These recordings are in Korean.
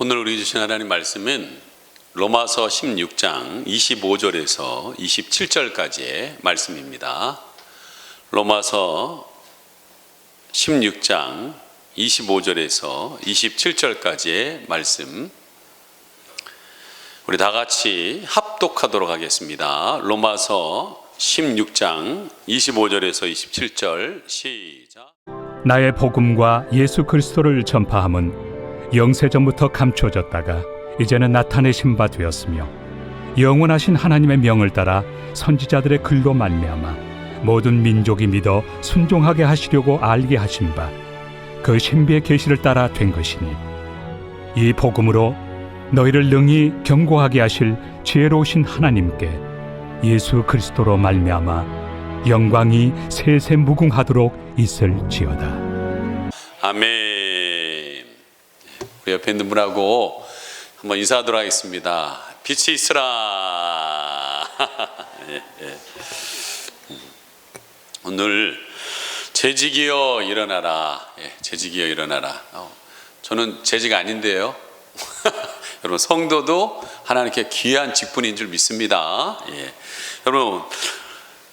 오늘 우리 주신 하나님 말씀은 로마서 16장 25절에서 27절까지의 말씀입니다. 로마서 16장 25절에서 27절까지의 말씀, 우리 다 같이 합독하도록 하겠습니다. 로마서 16장 25절에서 27절 시작. 나의 복음과 예수 그리스도를 전파함은 영세전부터 감춰졌다가 이제는 나타내신 바 되었으며, 영원하신 하나님의 명을 따라 선지자들의 글로 말미암아 모든 민족이 믿어 순종하게 하시려고 알게 하신 바 그 신비의 계시를 따라 된 것이니, 이 복음으로 너희를 능히 경고하게 하실 지혜로우신 하나님께 예수 그리스도로 말미암아 영광이 세세 무궁하도록 있을지어다. 아멘. 우리 옆에 있는 분하고 한번 인사하도록 하겠습니다. 빛이 있으라. 오늘 재직이여 일어나라. 재직이여 일어나라. 저는 재직 아닌데요. 여러분, 성도도 하나님께 귀한 직분인 줄 믿습니다. 여러분,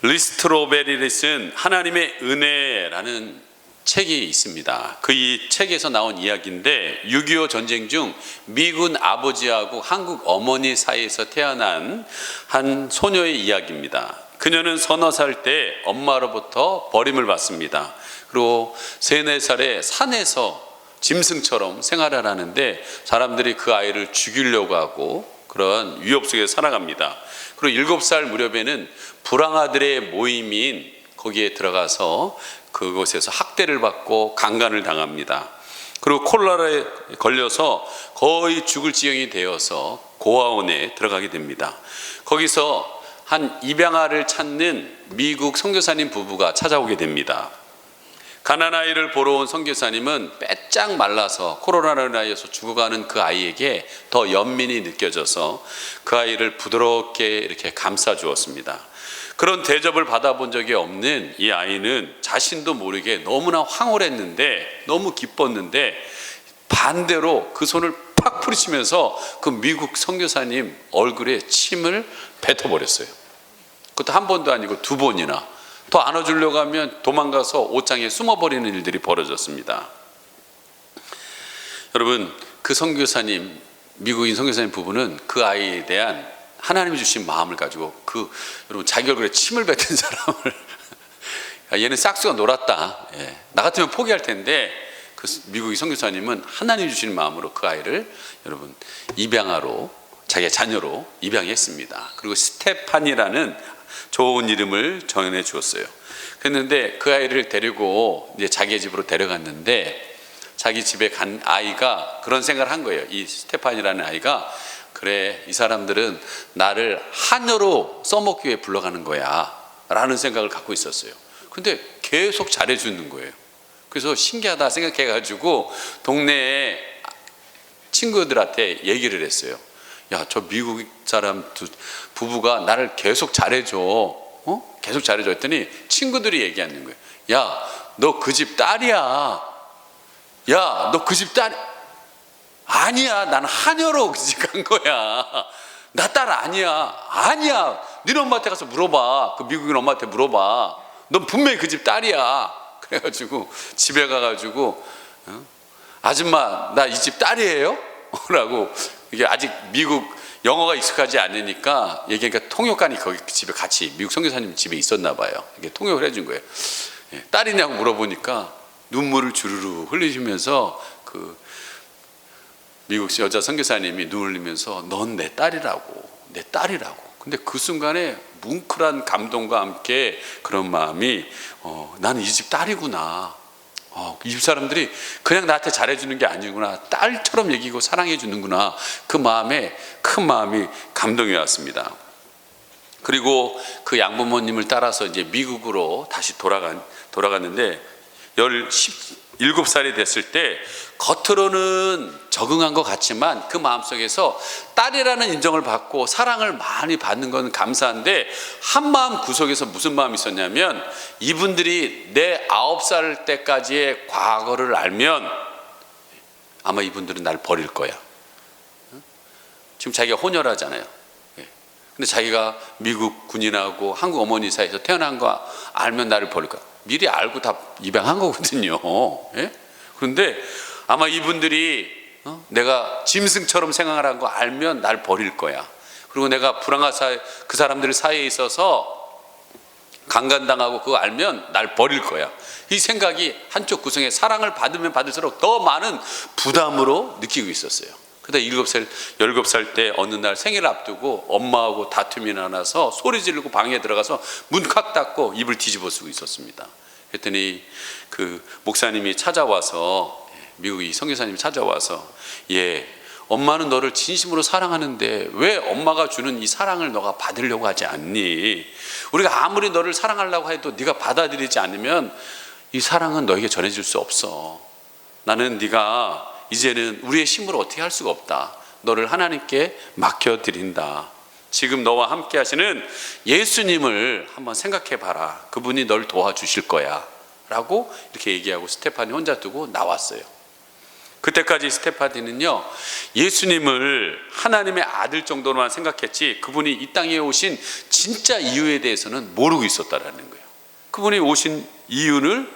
리스트로베리를 쓴 하나님의 은혜라는 책이 있습니다. 그 이 책에서 나온 이야기인데, 6.25 전쟁 중 미군 아버지하고 한국 어머니 사이에서 태어난 한 소녀의 이야기입니다. 그녀는 서너 살 때 엄마로부터 버림을 받습니다. 그리고 3, 4살에 산에서 짐승처럼 생활을 하는데 사람들이 그 아이를 죽이려고 하고 그런 위협 속에 살아갑니다. 그리고 7살 무렵에는 불황아들의 모임인 거기에 들어가서 그곳에서 학대를 받고 강간을 당합니다. 그리고 콜레라에 걸려서 거의 죽을 지경이 되어서 고아원에 들어가게 됩니다. 거기서 한 입양아를 찾는 미국 선교사님 부부가 찾아오게 됩니다. 가난아이를 보러 온 선교사님은 빼짝 말라서 코로나로 인하여서 죽어가는 그 아이에게 더 연민이 느껴져서 그 아이를 부드럽게 이렇게 감싸 주었습니다. 그런 대접을 받아본 적이 없는 이 아이는 자신도 모르게 너무나 황홀했는데, 너무 기뻤는데, 반대로 그 손을 팍 부딪히면서 그 미국 선교사님 얼굴에 침을 뱉어버렸어요. 그것도 한 번도 아니고 2번이나. 더 안아주려고 하면 도망가서 옷장에 숨어버리는 일들이 벌어졌습니다. 여러분, 그 선교사님, 미국인 선교사님 부부는 그 아이에 대한 하나님이 주신 마음을 가지고 여러분, 자기 얼굴에 침을 뱉은 사람을 얘는 싹수가 놀았다. 나 같으면 포기할 텐데, 그 미국인 선교사님은 하나님이 주신 마음으로 그 아이를 여러분 입양아로, 자기의 자녀로 입양했습니다. 그리고 스테판이라는 좋은 이름을 정해 주었어요. 그랬는데 그 아이를 데리고 이제 자기 집으로 데려갔는데, 자기 집에 간 아이가 그런 생각을 한 거예요. 이 스테판이라는 아이가, 그래, 이 사람들은 나를 하녀로 써먹기 위해 불러가는 거야 라는 생각을 갖고 있었어요. 근데 계속 잘해주는 거예요. 그래서 신기하다 생각해가지고 동네에 친구들한테 얘기를 했어요. 야, 저 미국 사람 부부가 나를 계속 잘해줘. 계속 잘해줘 했더니 친구들이 얘기하는 거예요. 야, 너 그 집 딸이야. 야, 너 그 집 딸 아니야. 난 하녀로 그 집 간 거야. 나 딸 아니야. 아니야. 너네 엄마한테 가서 물어봐. 그 미국인 엄마한테 물어봐. 넌 분명히 그 집 딸이야. 그래가지고 집에 가가지고 아줌마, 나 이 집 딸이에요? 라고, 이게 아직 미국 영어가 익숙하지 않으니까 얘기하니까 통역관이 거기 집에 같이 미국 선교사님 집에 있었나 봐요. 이게 통역을 해준 거예요. 딸이냐고 물어보니까 눈물을 주르르 흘리시면서 그 미국 여자 선교사님이 눈을 흘리면서 넌 내 딸이라고, 내 딸이라고. 근데 그 순간에 뭉클한 감동과 함께 그런 마음이, 나는 이 집 딸이구나. 이 집 사람들이 그냥 나한테 잘해주는 게 아니구나. 딸처럼 얘기고 사랑해 주는구나. 그 마음에, 큰 마음이 감동이 왔습니다. 그리고 그 양부모님을 따라서 이제 미국으로 다시 돌아갔는데 17살이 됐을 때 겉으로는 적응한 것 같지만 그 마음속에서 딸이라는 인정을 받고 사랑을 많이 받는 건 감사한데, 한마음 구석에서 무슨 마음이 있었냐면, 이분들이 내 9살 때까지의 과거를 알면 아마 이분들은 날 버릴 거야. 지금 자기가 혼혈하잖아요. 예. 근데 자기가 미국 군인하고 한국 어머니 사이에서 태어난 거 알면 나를 버릴 거야. 미리 알고 다 입양한 거거든요. 예? 그런데 아마 이분들이 내가 짐승처럼 생활한 거 알면 날 버릴 거야. 그리고 내가 불황한 그 사람들 사이에 있어서 강간당하고 그거 알면 날 버릴 거야. 이 생각이 한쪽 구성에 사랑을 받으면 받을수록 더 많은 부담으로 느끼고 있었어요. 그러다 17살 때 어느 날 생일을 앞두고 엄마하고 다툼이 나서 소리 지르고 방에 들어가서 문 칵 닫고 입을 뒤집어 쓰고 있었습니다. 그랬더니 그 목사님이 찾아와서, 미국의 선교사님이 찾아와서, 엄마는 너를 진심으로 사랑하는데 왜 엄마가 주는 이 사랑을 너가 받으려고 하지 않니? 우리가 아무리 너를 사랑하려고 해도 네가 받아들이지 않으면 이 사랑은 너에게 전해질 수 없어. 나는 네가 이제는 우리의 힘으로 어떻게 할 수가 없다. 너를 하나님께 맡겨드린다. 지금 너와 함께 하시는 예수님을 한번 생각해 봐라. 그분이 널 도와주실 거야 라고 이렇게 얘기하고 스테파니 혼자 두고 나왔어요. 그때까지 스테파니는요, 예수님을 하나님의 아들 정도로만 생각했지 그분이 이 땅에 오신 진짜 이유에 대해서는 모르고 있었다라는 거예요. 그분이 오신 이유를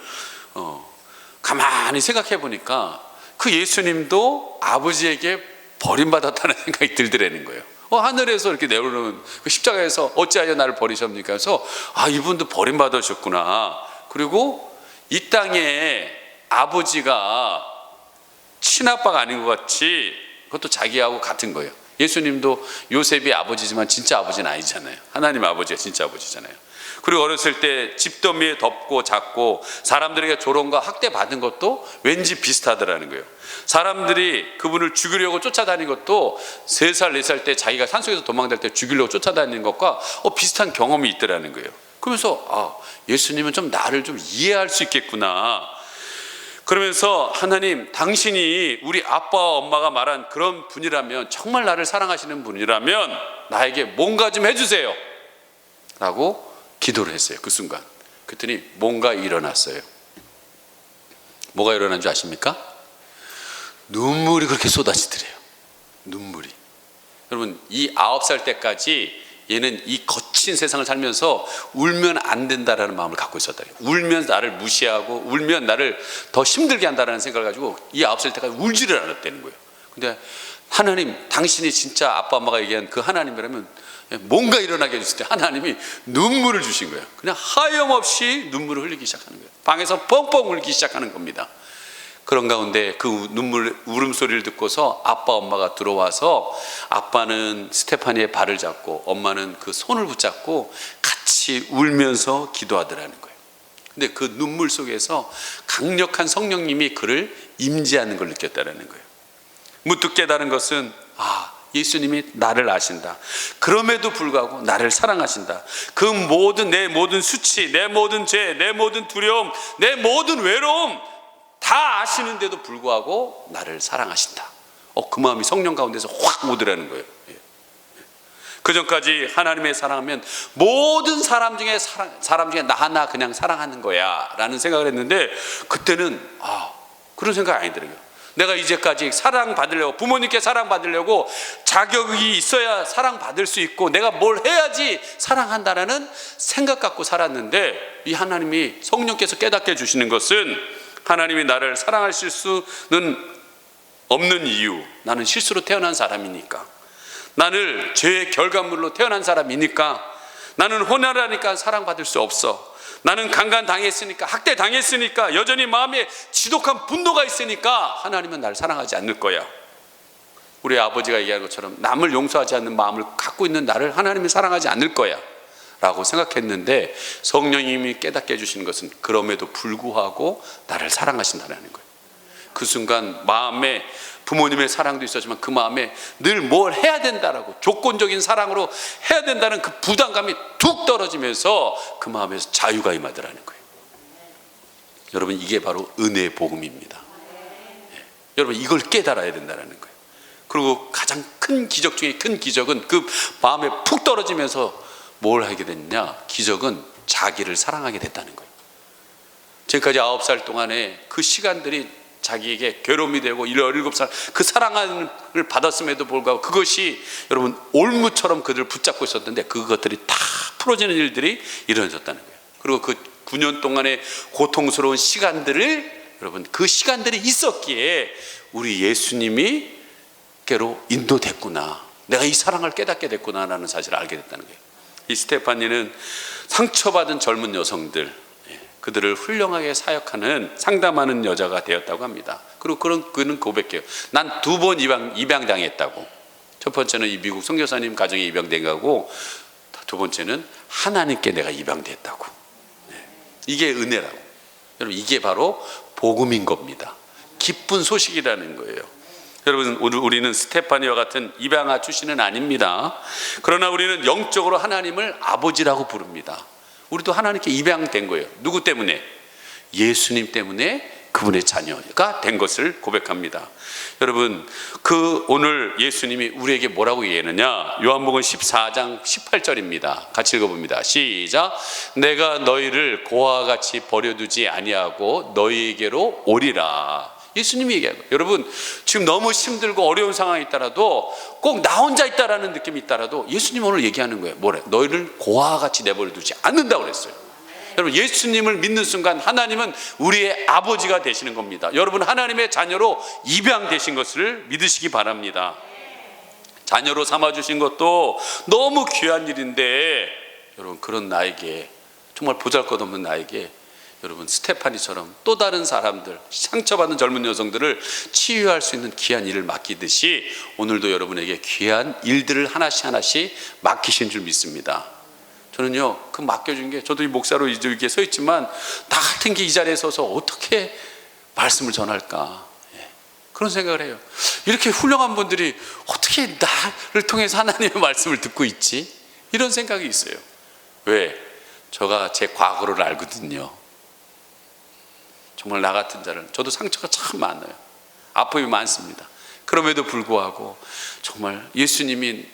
가만히 생각해 보니까 그 예수님도 아버지에게 버림받았다는 생각이 들더라는 거예요. 하늘에서 이렇게 내려오는 그 십자가에서 어찌하여 나를 버리셨습니까? 그래서 이분도 버림받으셨구나. 그리고 이 땅에 아버지가 친아빠가 아닌 것 같이 그것도 자기하고 같은 거예요. 예수님도 요셉이 아버지지만 진짜 아버지는 아니잖아요. 하나님 아버지가 진짜 아버지잖아요. 그리고 어렸을 때 집더미에 덮고 잤고 사람들에게 조롱과 학대받은 것도 왠지 비슷하더라는 거예요. 사람들이 그분을 죽이려고 쫓아다닌 것도 3살 4살 때 자기가 산속에서 도망갈 때 죽이려고 쫓아다니는 것과 비슷한 경험이 있더라는 거예요. 그러면서 예수님은 좀 나를 좀 이해할 수 있겠구나. 그러면서 하나님, 당신이 우리 아빠와 엄마가 말한 그런 분이라면, 정말 나를 사랑하시는 분이라면 나에게 뭔가 좀 해주세요 라고 기도를 했어요. 그 순간. 그랬더니 뭔가 일어났어요. 뭐가 일어난 줄 아십니까? 눈물이 그렇게 쏟아지더래요. 눈물이. 여러분, 이 9살 때까지 얘는 이 거친 세상을 살면서 울면 안 된다라는 마음을 갖고 있었다. 울면 나를 무시하고 울면 나를 더 힘들게 한다라는 생각을 가지고 이 9살 때까지 울지를 않았다는 거예요. 근데 하나님, 당신이 진짜 아빠 엄마가 얘기한 그 하나님이라면 뭔가 일어나게 해주실 때 하나님이 눈물을 주신 거예요. 그냥 하염없이 눈물을 흘리기 시작하는 거예요. 방에서 뻥뻥 울기 시작하는 겁니다. 그런 가운데 그 눈물 울음소리를 듣고서 아빠 엄마가 들어와서 아빠는 스테파니의 발을 잡고 엄마는 그 손을 붙잡고 같이 울면서 기도하더라는 거예요. 근데 그 눈물 속에서 강력한 성령님이 그를 임재하는 걸 느꼈다는 거예요. 무뚝 깨달은 것은 예수님이 나를 아신다. 그럼에도 불구하고 나를 사랑하신다. 그 모든 내 모든 수치, 내 모든 죄, 내 모든 두려움, 내 모든 외로움 다 아시는데도 불구하고 나를 사랑하신다. 그 마음이 성령 가운데서 확 오더라는 거예요. 그 전까지 하나님의 사랑하면 모든 사람 중에 나 하나 그냥 사랑하는 거야 라는 생각을 했는데, 그때는 그런 생각이 아니더라고요. 내가 이제까지 사랑받으려고, 부모님께 사랑받으려고 자격이 있어야 사랑받을 수 있고 내가 뭘 해야지 사랑한다라는 생각 갖고 살았는데, 이 하나님이 성령께서 깨닫게 해주시는 것은 하나님이 나를 사랑하실 수는 없는 이유, 나는 실수로 태어난 사람이니까, 나는 죄의 결과물로 태어난 사람이니까, 나는 혼혈하니까 사랑받을 수 없어, 나는 강간당했으니까, 학대당했으니까, 여전히 마음에 지독한 분노가 있으니까 하나님은 나를 사랑하지 않을 거야. 우리 아버지가 얘기한 것처럼 남을 용서하지 않는 마음을 갖고 있는 나를 하나님이 사랑하지 않을 거야 라고 생각했는데, 성령님이 깨닫게 해주시는 것은 그럼에도 불구하고 나를 사랑하신다는 거예요. 그 순간 마음에 부모님의 사랑도 있었지만 그 마음에 늘 뭘 해야 된다라고, 조건적인 사랑으로 해야 된다는 그 부담감이 툭 떨어지면서 그 마음에서 자유가 임하더라는 거예요. 여러분, 이게 바로 은혜의 복음입니다. 여러분, 이걸 깨달아야 된다는 거예요. 그리고 가장 큰 기적 중에 큰 기적은 그 마음에 푹 떨어지면서 뭘 하게 됐냐? 기적은 자기를 사랑하게 됐다는 거예요. 지금까지 9살 동안에 그 시간들이 자기에게 괴로움이 되고 17살 그 사랑을 받았음에도 불구하고 그것이 여러분 올무처럼 그들을 붙잡고 있었는데 그것들이 다 풀어지는 일들이 일어났다는 거예요. 그리고 그 9년 동안의 고통스러운 시간들을 여러분 그 시간들이 있었기에 우리 예수님이 께로 인도됐구나, 내가 이 사랑을 깨닫게 됐구나라는 사실을 알게 됐다는 거예요. 이 스테파니는 상처받은 젊은 여성들, 그들을 훌륭하게 사역하는 상담하는 여자가 되었다고 합니다. 그리고 그는 고백해요. 난 2번 입양당했다고. 첫 번째는 이 미국 선교사님 가정에 입양된 거고, 두 번째는 하나님께 내가 입양됐다고. 이게 은혜라고. 여러분 이게 바로 복음인 겁니다. 기쁜 소식이라는 거예요. 여러분 오늘 우리는 스테파니와 같은 입양아 출신은 아닙니다. 그러나 우리는 영적으로 하나님을 아버지라고 부릅니다. 우리도 하나님께 입양된 거예요. 누구 때문에? 예수님 때문에 그분의 자녀가 된 것을 고백합니다. 여러분 오늘 예수님이 우리에게 뭐라고 얘기하느냐? 요한복음 14장 18절입니다. 같이 읽어봅니다. 시작. 내가 너희를 고아와 같이 버려두지 아니하고 너희에게로 오리라. 예수님이 얘기하는 거예요. 여러분 지금 너무 힘들고 어려운 상황이 있더라도 꼭 나 혼자 있다라는 느낌이 있더라도 예수님 오늘 얘기하는 거예요. 뭐래? 너희를 고아와 같이 내버려두지 않는다고 그랬어요. 여러분 예수님을 믿는 순간 하나님은 우리의 아버지가 되시는 겁니다. 여러분 하나님의 자녀로 입양되신 것을 믿으시기 바랍니다. 자녀로 삼아주신 것도 너무 귀한 일인데 여러분 그런 나에게, 정말 보잘것없는 나에게 여러분 스테파니처럼 또 다른 사람들, 상처받은 젊은 여성들을 치유할 수 있는 귀한 일을 맡기듯이 오늘도 여러분에게 귀한 일들을 하나씩 맡기신 줄 믿습니다. 저는요 그 맡겨준 게, 저도 이 목사로 이렇게 서 있지만 나 같은 게 이 자리에 서서 어떻게 말씀을 전할까, 그런 생각을 해요. 이렇게 훌륭한 분들이 어떻게 나를 통해서 하나님의 말씀을 듣고 있지? 이런 생각이 있어요. 왜? 제가 제 과거를 알거든요. 정말 나 같은 자를, 저도 상처가 참 많아요. 아픔이 많습니다. 그럼에도 불구하고 정말 예수님이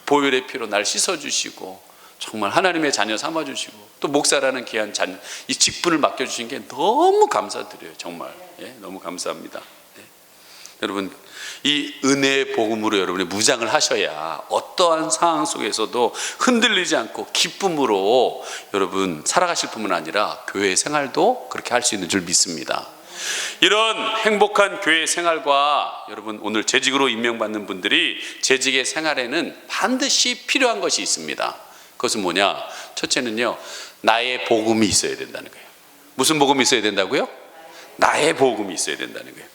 보혈의 피로 날 씻어주시고 정말 하나님의 자녀 삼아주시고 또 목사라는 귀한 자녀, 이 직분을 맡겨주신 게 너무 감사드려요. 정말 너무 감사합니다. 여러분 이 은혜의 복음으로 여러분이 무장을 하셔야 어떠한 상황 속에서도 흔들리지 않고 기쁨으로 여러분 살아가실 뿐만 아니라 교회 생활도 그렇게 할 수 있는 줄 믿습니다. 이런 행복한 교회 생활과 여러분 오늘 재직으로 임명받는 분들이 재직의 생활에는 반드시 필요한 것이 있습니다. 그것은 뭐냐? 첫째는요, 나의 복음이 있어야 된다는 거예요. 무슨 복음이 있어야 된다고요? 나의 복음이 있어야 된다는 거예요.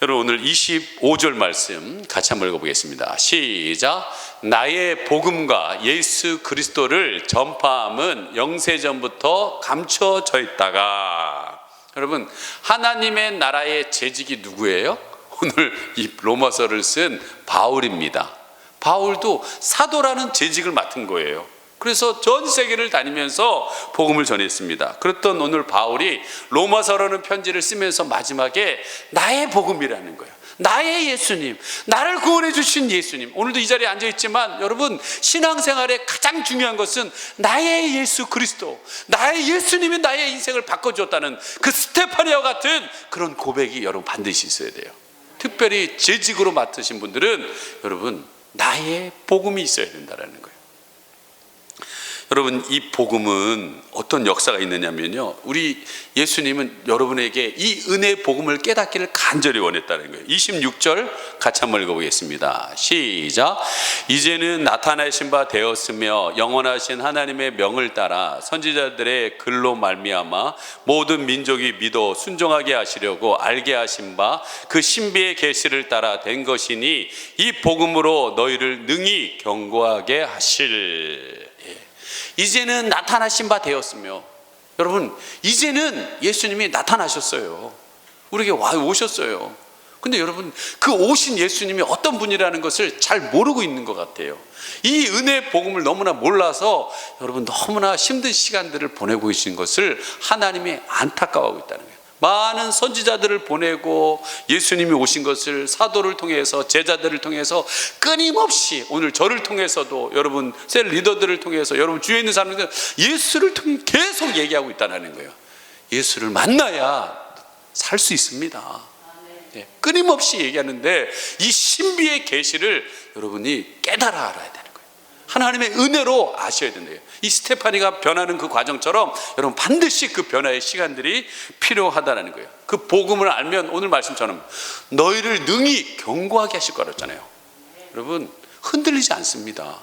여러분 오늘 25절 말씀 같이 한번 읽어보겠습니다. 시작. 나의 복음과 예수 그리스도를 전파함은 영세전부터 감춰져 있다가. 여러분 하나님의 나라의 재직이 누구예요? 오늘 이 로마서를 쓴 바울입니다. 바울도 사도라는 재직을 맡은 거예요. 그래서 전 세계를 다니면서 복음을 전했습니다. 그랬던 오늘 바울이 로마서라는 편지를 쓰면서 마지막에 나의 복음이라는 거예요. 나의 예수님, 나를 구원해 주신 예수님. 오늘도 이 자리에 앉아 있지만 여러분 신앙생활에 가장 중요한 것은 나의 예수 그리스도, 나의 예수님이 나의 인생을 바꿔주었다는 그 스테파니와 같은 그런 고백이 여러분 반드시 있어야 돼요. 특별히 재직으로 맡으신 분들은 여러분 나의 복음이 있어야 된다는 거예요. 여러분 이 복음은 어떤 역사가 있느냐면요, 우리 예수님은 여러분에게 이 은혜의 복음을 깨닫기를 간절히 원했다는 거예요. 26절 같이 한번 읽어보겠습니다. 시작. 이제는 나타나신 바 되었으며 영원하신 하나님의 명을 따라 선지자들의 글로 말미암아 모든 민족이 믿어 순종하게 하시려고 알게 하신 바 그 신비의 계시를 따라 된 것이니 이 복음으로 너희를 능히 견고하게 하실. 이제는 나타나신 바 되었으며, 여러분 이제는 예수님이 나타나셨어요. 우리에게 오셨어요. 근데 여러분 그 오신 예수님이 어떤 분이라는 것을 잘 모르고 있는 것 같아요. 이 은혜의 복음을 너무나 몰라서 여러분 너무나 힘든 시간들을 보내고 계신 것을 하나님이 안타까워하고 있다는 거예요. 많은 선지자들을 보내고 예수님이 오신 것을 사도를 통해서 제자들을 통해서 끊임없이 오늘 저를 통해서도 여러분 셀 리더들을 통해서 여러분 주위에 있는 사람들 예수를 통해 계속 얘기하고 있다는 거예요. 예수를 만나야 살 수 있습니다. 예, 끊임없이 얘기하는데 이 신비의 계시를 여러분이 깨달아 알아야 되는 거예요. 하나님의 은혜로 아셔야 된대요. 이 스테파니가 변하는 그 과정처럼 여러분 반드시 그 변화의 시간들이 필요하다는 거예요. 그 복음을 알면 오늘 말씀처럼 너희를 능히 견고하게 하실 거라고 했잖아요. 여러분 흔들리지 않습니다.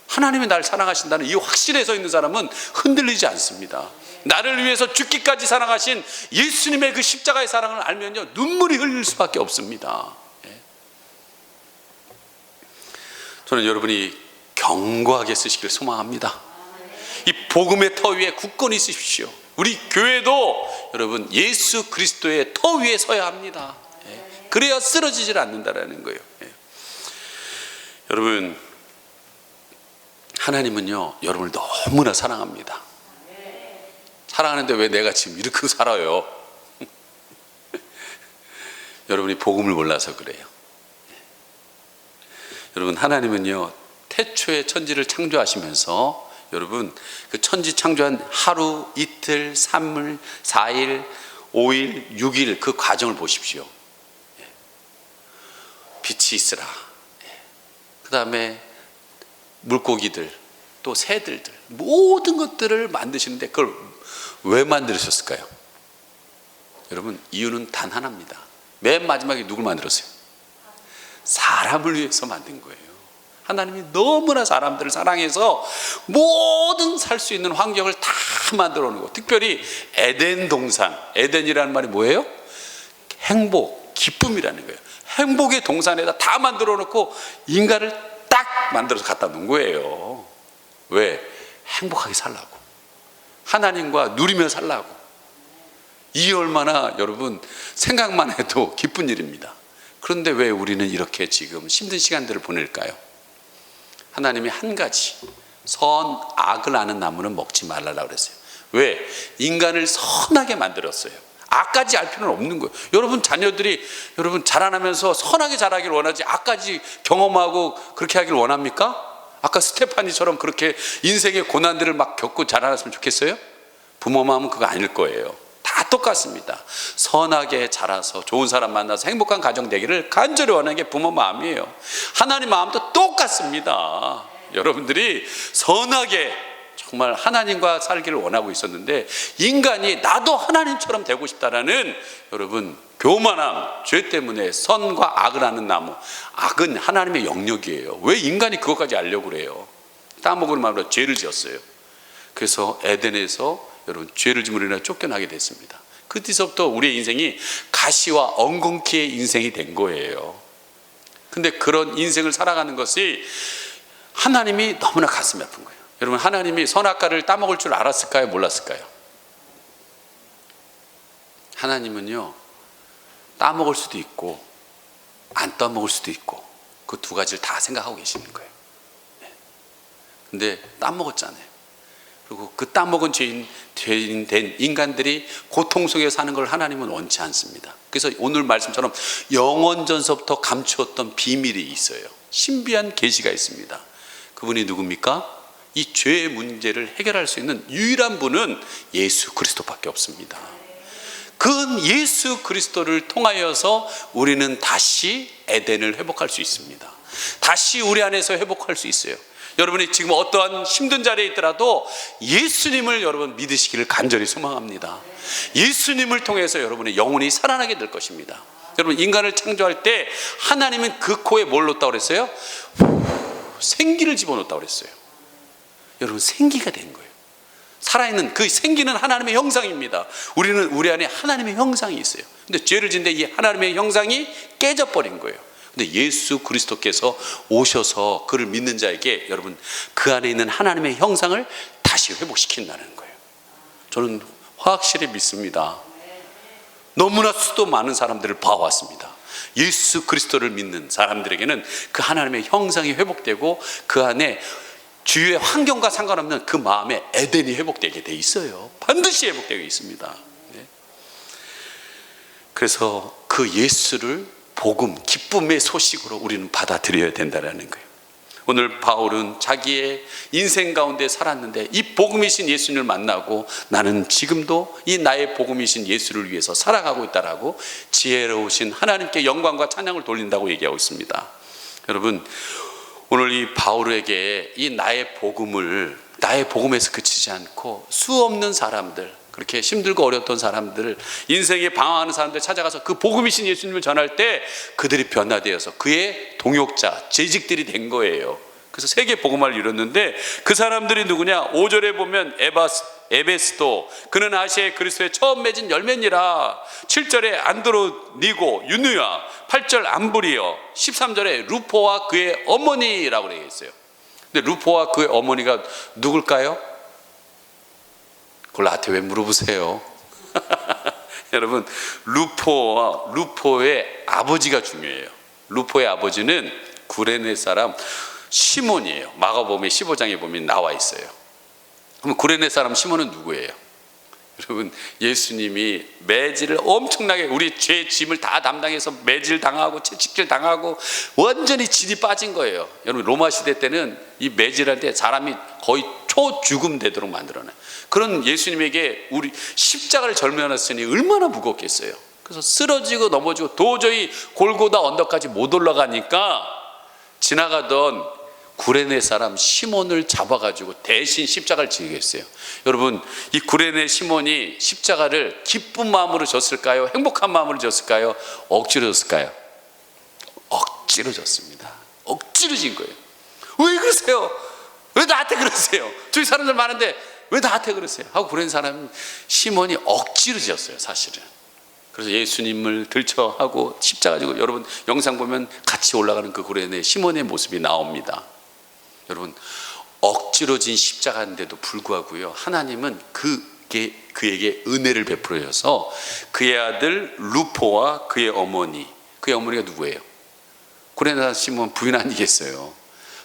하나님이 나를 사랑하신다는 이 확신에 서 있는 사람은 흔들리지 않습니다. 나를 위해서 죽기까지 사랑하신 예수님의 그 십자가의 사랑을 알면요 눈물이 흘릴 수밖에 없습니다. 예. 저는 여러분이 견고하게 쓰시기를 소망합니다. 이 복음의 터 위에 굳건히 쓰십시오. 우리 교회도 여러분 예수 그리스도의 터 위에 서야 합니다. 예. 그래야 쓰러지질 않는다라는 거예요. 예. 여러분 하나님은요 여러분을 너무나 사랑합니다. 사랑하는데 왜 내가 지금 이렇게 살아요? 여러분이 복음을 몰라서 그래요. 여러분 하나님은요 태초에 천지를 창조하시면서 여러분 그 천지 창조한 하루, 이틀, 3일, 4일, 5일, 6일 그 과정을 보십시오. 빛이 있으라. 그 다음에 물고기들, 또 새들들 모든 것들을 만드시는데 그걸 왜 만드셨을까요? 여러분 이유는 단 하나입니다. 맨 마지막에 누굴 만들었어요? 사람을 위해서 만든 거예요. 하나님이 너무나 사람들을 사랑해서 모든 살 수 있는 환경을 다 만들어 놓고, 특별히 에덴 동산, 에덴이라는 말이 뭐예요? 행복, 기쁨이라는 거예요. 행복의 동산에다 다 만들어 놓고 인간을 딱 만들어서 갖다 놓은 거예요. 왜? 행복하게 살라고, 하나님과 누리며 살라고. 이 얼마나 여러분 생각만 해도 기쁜 일입니다. 그런데 왜 우리는 이렇게 지금 힘든 시간들을 보낼까요? 하나님이 한 가지, 선, 악을 아는 나무는 먹지 말라고 그랬어요. 왜? 인간을 선하게 만들었어요. 악까지 알 필요는 없는 거예요. 여러분 자녀들이 여러분 자라나면서 선하게 자라기를 원하지 악까지 경험하고 그렇게 하기를 원합니까? 아까 스테파니처럼 그렇게 인생의 고난들을 막 겪고 자라났으면 좋겠어요? 부모 마음은 그거 아닐 거예요. 다 똑같습니다. 선하게 자라서 좋은 사람 만나서 행복한 가정 되기를 간절히 원하는 게 부모 마음이에요. 하나님 마음도 똑같습니다. 여러분들이 선하게 정말 하나님과 살기를 원하고 있었는데 인간이 나도 하나님처럼 되고 싶다라는 여러분 교만함, 죄 때문에 선과 악을 아는 나무, 악은 하나님의 영역이에요. 왜 인간이 그것까지 알려고 그래요? 따먹은 마음으로 죄를 지었어요. 그래서 에덴에서 여러분 죄를 지음으로 인해 쫓겨나게 됐습니다. 그 뒤서부터 우리의 인생이 가시와 엉겅퀴의 인생이 된 거예요. 근데 그런 인생을 살아가는 것이 하나님이 너무나 가슴이 아픈 거예요. 여러분 하나님이 선악과를 따먹을 줄 알았을까요? 몰랐을까요? 하나님은요 따먹을 수도 있고 안 따먹을 수도 있고 그 두 가지를 다 생각하고 계시는 거예요. 근데 따먹었잖아요. 그리고 그 따먹은 죄인 된 인간들이 고통 속에 사는 걸 하나님은 원치 않습니다. 그래서 오늘 말씀처럼 영원전서부터 감추었던 비밀이 있어요. 신비한 계시가 있습니다. 그분이 누굽니까? 이 죄의 문제를 해결할 수 있는 유일한 분은 예수 그리스도밖에 없습니다. 그 예수 그리스도를 통하여서 우리는 다시 에덴을 회복할 수 있습니다. 다시 우리 안에서 회복할 수 있어요. 여러분이 지금 어떠한 힘든 자리에 있더라도 예수님을 여러분 믿으시기를 간절히 소망합니다. 예수님을 통해서 여러분의 영혼이 살아나게 될 것입니다. 여러분 인간을 창조할 때 하나님은 그 코에 뭘 넣었다고 그랬어요? 생기를 집어넣었다고 그랬어요. 여러분 생기가 된 거예요. 살아있는 그 생기는 하나님의 형상입니다. 우리는 우리 안에 하나님의 형상이 있어요. 근데 죄를 짓는데 이 하나님의 형상이 깨져버린 거예요. 근데 예수 그리스도께서 오셔서 그를 믿는 자에게 여러분 그 안에 있는 하나님의 형상을 다시 회복시킨다는 거예요. 저는 확실히 믿습니다. 너무나 수도 많은 사람들을 봐왔습니다. 예수 그리스도를 믿는 사람들에게는 그 하나님의 형상이 회복되고 그 안에 주위의 환경과 상관없는 그 마음에 에덴이 회복되게 돼 있어요. 반드시 회복되어 있습니다. 그래서 그 예수를 복음, 기쁨의 소식으로 우리는 받아들여야 된다는 거예요. 오늘 바울은 자기의 인생 가운데 살았는데 이 복음이신 예수님을 만나고 나는 지금도 이 나의 복음이신 예수를 위해서 살아가고 있다라고 지혜로우신 하나님께 영광과 찬양을 돌린다고 얘기하고 있습니다. 여러분, 오늘 이 바울에게 이 나의 복음에서 그치지 않고 수없는 사람들, 그렇게 힘들고 어려웠던 사람들, 인생에 방황하는 사람들 찾아가서 그 복음이신 예수님을 전할 때 그들이 변화되어서 그의 동역자, 재직들이 된 거예요. 그래서 세계 복음화를 이뤘는데 그 사람들이 누구냐? 5절에 보면 에베스도 그는 아시아의 그리스도의 처음 맺은 열매니라. 7절에 안드로니고 유누야, 8절 암브리어, 13절에 루포와 그의 어머니라고 되어 있어요. 근데 루포와 그의 어머니가 누굴까요? 그걸 나한테 왜 물어보세요? 여러분, 루포의 아버지가 중요해요. 루포의 아버지는 구레네 사람 시몬이에요. 마가복음의 15장에 보면 나와 있어요. 그럼 구레네 사람 시몬은 누구예요? 여러분, 예수님이 매질을 엄청나게, 우리 죄 짐을 다 담당해서 매질 당하고 채찍질 당하고 완전히 진이 빠진 거예요. 여러분, 로마 시대 때는 이 매질할 때 사람이 거의 초죽음 되도록 만들어놔요. 그런 예수님에게 우리 십자가를 짊어졌으니 얼마나 무겁겠어요. 그래서 쓰러지고 넘어지고 도저히 골고다 언덕까지 못 올라가니까 지나가던 구레네 사람 시몬을 잡아가지고 대신 십자가를 지게 했어요. 여러분, 이 구레네 시몬이 십자가를 기쁜 마음으로 졌을까요? 행복한 마음으로 졌을까요? 억지로 졌을까요? 억지로 졌습니다. 억지로 진 거예요. 왜 그러세요? 왜 나한테 그러세요? 저기 사람들 많은데 왜 나한테 그러세요? 하고 구레네 사람 시몬이 억지로 지었어요, 사실은. 그래서 예수님을 들쳐하고 십자가 지고, 여러분 영상 보면 같이 올라가는 그 구레네 시몬의 모습이 나옵니다. 여러분, 억지로 진 십자가인데도 불구하고요, 하나님은 그에게 은혜를 베풀어서 그의 아들 루포와 그의 어머니가 누구예요? 구레네 시몬 부인 아니겠어요?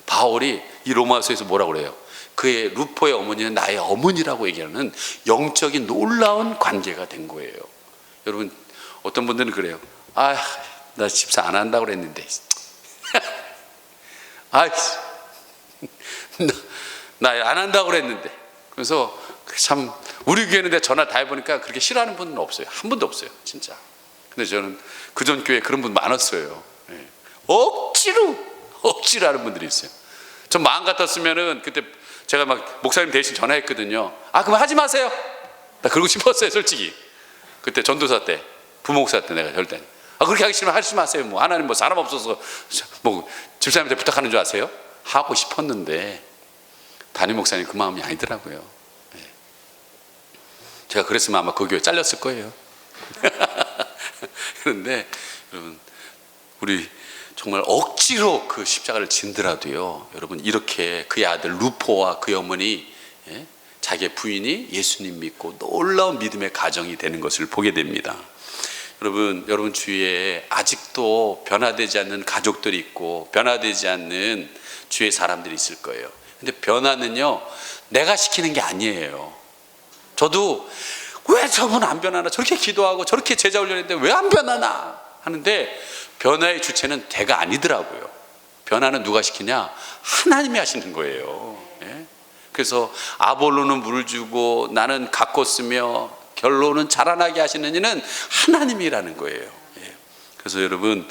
바울이 이 로마서에서 뭐라고 그래요? 그의 루포의 어머니는 나의 어머니라고 얘기하는 영적인 놀라운 관계가 된 거예요. 여러분, 어떤 분들은 그래요. 나 집사 안 한다고 그랬는데 나 안 한다고 그랬는데. 그래서 참 우리 교회는 내가 전화 다 해보니까 그렇게 싫어하는 분은 없어요. 한 분도 없어요, 진짜. 근데 저는 그전 교회에 그런 분 많았어요. 억지로 하는 분들이 있어요. 전 마음 같았으면은 그때 제가 막 목사님 대신 전화했거든요. 그럼 하지 마세요. 나 그러고 싶었어요, 솔직히. 그때 전도사 때, 부목사 때 내가 절대 그렇게 하기 싫으면 하지 마세요. 뭐 하나님 뭐 사람 없어서 뭐 집사님한테 부탁하는 줄 아세요? 하고 싶었는데 담임 목사님 그 마음이 아니더라고요. 제가 그랬으면 아마 그 교회 잘렸을 거예요. 그런데 여러분, 우리 정말 억지로 그 십자가를 진더라도요, 여러분, 이렇게 그의 아들 루포와 그의 어머니, 자기의 부인이 예수님 믿고 놀라운 믿음의 가정이 되는 것을 보게 됩니다. 여러분 주위에 아직도 변화되지 않는 가족들이 있고 변화되지 않는 주위에 사람들이 있을 거예요. 근데 변화는요, 내가 시키는 게 아니에요. 저도 왜 저분 안 변하나, 저렇게 기도하고 저렇게 제자 훈련했는데 왜 안 변하나 하는데, 변화의 주체는 내가 아니더라고요. 변화는 누가 시키냐? 하나님이 하시는 거예요. 그래서 아볼로는 물을 주고 나는 가꿨으며 결론은 자라나게 하시는 이는 하나님이라는 거예요. 그래서 여러분,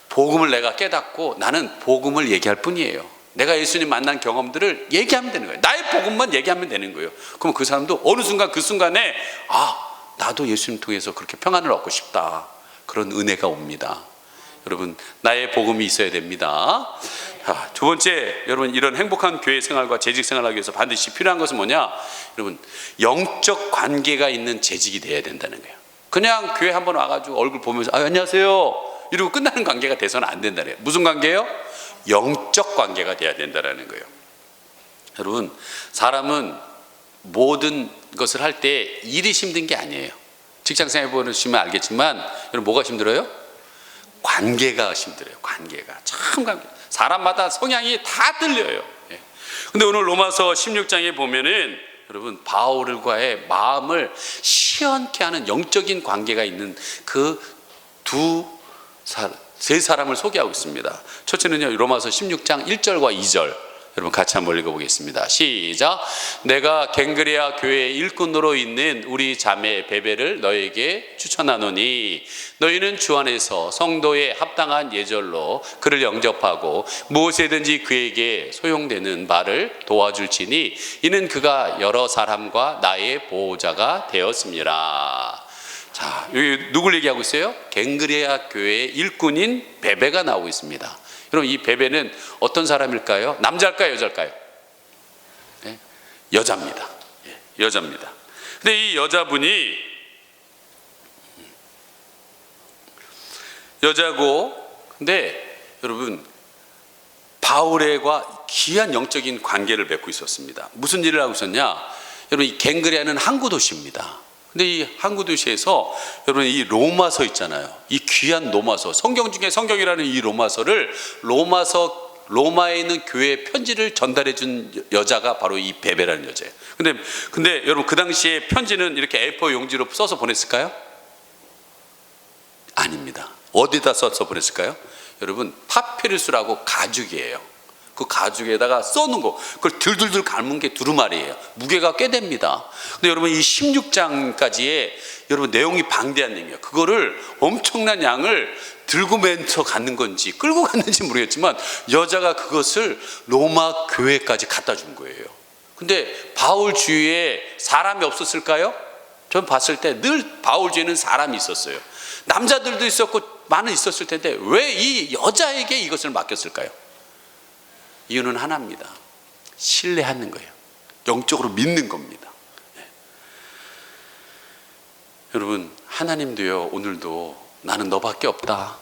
복음을 내가 깨닫고 나는 복음을 얘기할 뿐이에요. 내가 예수님 만난 경험들을 얘기하면 되는 거예요. 나의 복음만 얘기하면 되는 거예요. 그럼 그 사람도 어느 순간 그 순간에 나도 예수님 통해서 그렇게 평안을 얻고 싶다, 그런 은혜가 옵니다. 여러분, 나의 복음이 있어야 됩니다. 두 번째, 여러분, 이런 행복한 교회 생활과 재직 생활을 하기 위해서 반드시 필요한 것은 뭐냐? 여러분, 영적 관계가 있는 재직이 돼야 된다는 거예요. 그냥 교회 한번 와가지고 얼굴 보면서 안녕하세요 이러고 끝나는 관계가 돼서는 안 된다는 거예요. 무슨 관계예요? 영적 관계가 돼야 된다는 거예요. 여러분, 사람은 모든 것을 할 때 일이 힘든 게 아니에요. 직장생활 해보시면 알겠지만, 여러분, 뭐가 힘들어요? 관계가 힘들어요. 관계가 참 사람마다 성향이 다 틀려요. 근데 오늘 로마서 16장에 보면은 여러분, 바울과의 마음을 시원케 하는 영적인 관계가 있는 그 두 세 사람을 소개하고 있습니다. 첫째는요, 로마서 16장 1절과 2절. 여러분 같이 한번 읽어보겠습니다. 시작. 내가 갱그레아 교회의 일꾼으로 있는 우리 자매 베베를 너에게 추천하노니 너희는 주 안에서 성도에 합당한 예절로 그를 영접하고 무엇이든지 그에게 소용되는 바를 도와줄지니 이는 그가 여러 사람과 나의 보호자가 되었습니다. 자, 여기 누굴 얘기하고 있어요? 갱그레아 교회의 일꾼인 베베가 나오고 있습니다. 여러분, 이 베베는 어떤 사람일까요? 남자일까요? 여자일까요? 네? 여자입니다. 여자입니다. 근데 이 여자분이 여자고, 근데 여러분 바울과 귀한 영적인 관계를 맺고 있었습니다. 무슨 일을 하고 있었냐? 여러분, 이 갱그레아는 항구 도시입니다. 근데 이 항구 도시에서 여러분 이 로마서 있잖아요. 이 귀한 로마서, 성경 중에 성경이라는 이 로마서를 로마에 있는 교회에 편지를 전달해 준 여자가 바로 이 베베라는 여자예요. 근데 여러분 그 당시에 편지는 이렇게 A4 용지로 써서 보냈을까요? 아닙니다. 어디다 써서 보냈을까요? 여러분 파피루스라고 가죽이에요. 그 가죽에다가 써놓은 거, 그걸 들들들 감은 게 두루마리예요. 무게가 꽤 됩니다. 근데 여러분 이 16장까지의 여러분 내용이 방대한 내용이에요. 그거를 엄청난 양을 들고 맨서 갔는 건지 끌고 갔는지 모르겠지만 여자가 그것을 로마 교회까지 갖다 준 거예요. 근데 바울 주위에 사람이 없었을까요? 전 봤을 때 늘 바울 주위에는 사람이 있었어요. 남자들도 있었고 많은 있었을 텐데 왜 이 여자에게 이것을 맡겼을까요? 이유는 하나입니다. 신뢰하는 거예요. 영적으로 믿는 겁니다. 여러분, 하나님도요, 오늘도 나는 너밖에 없다.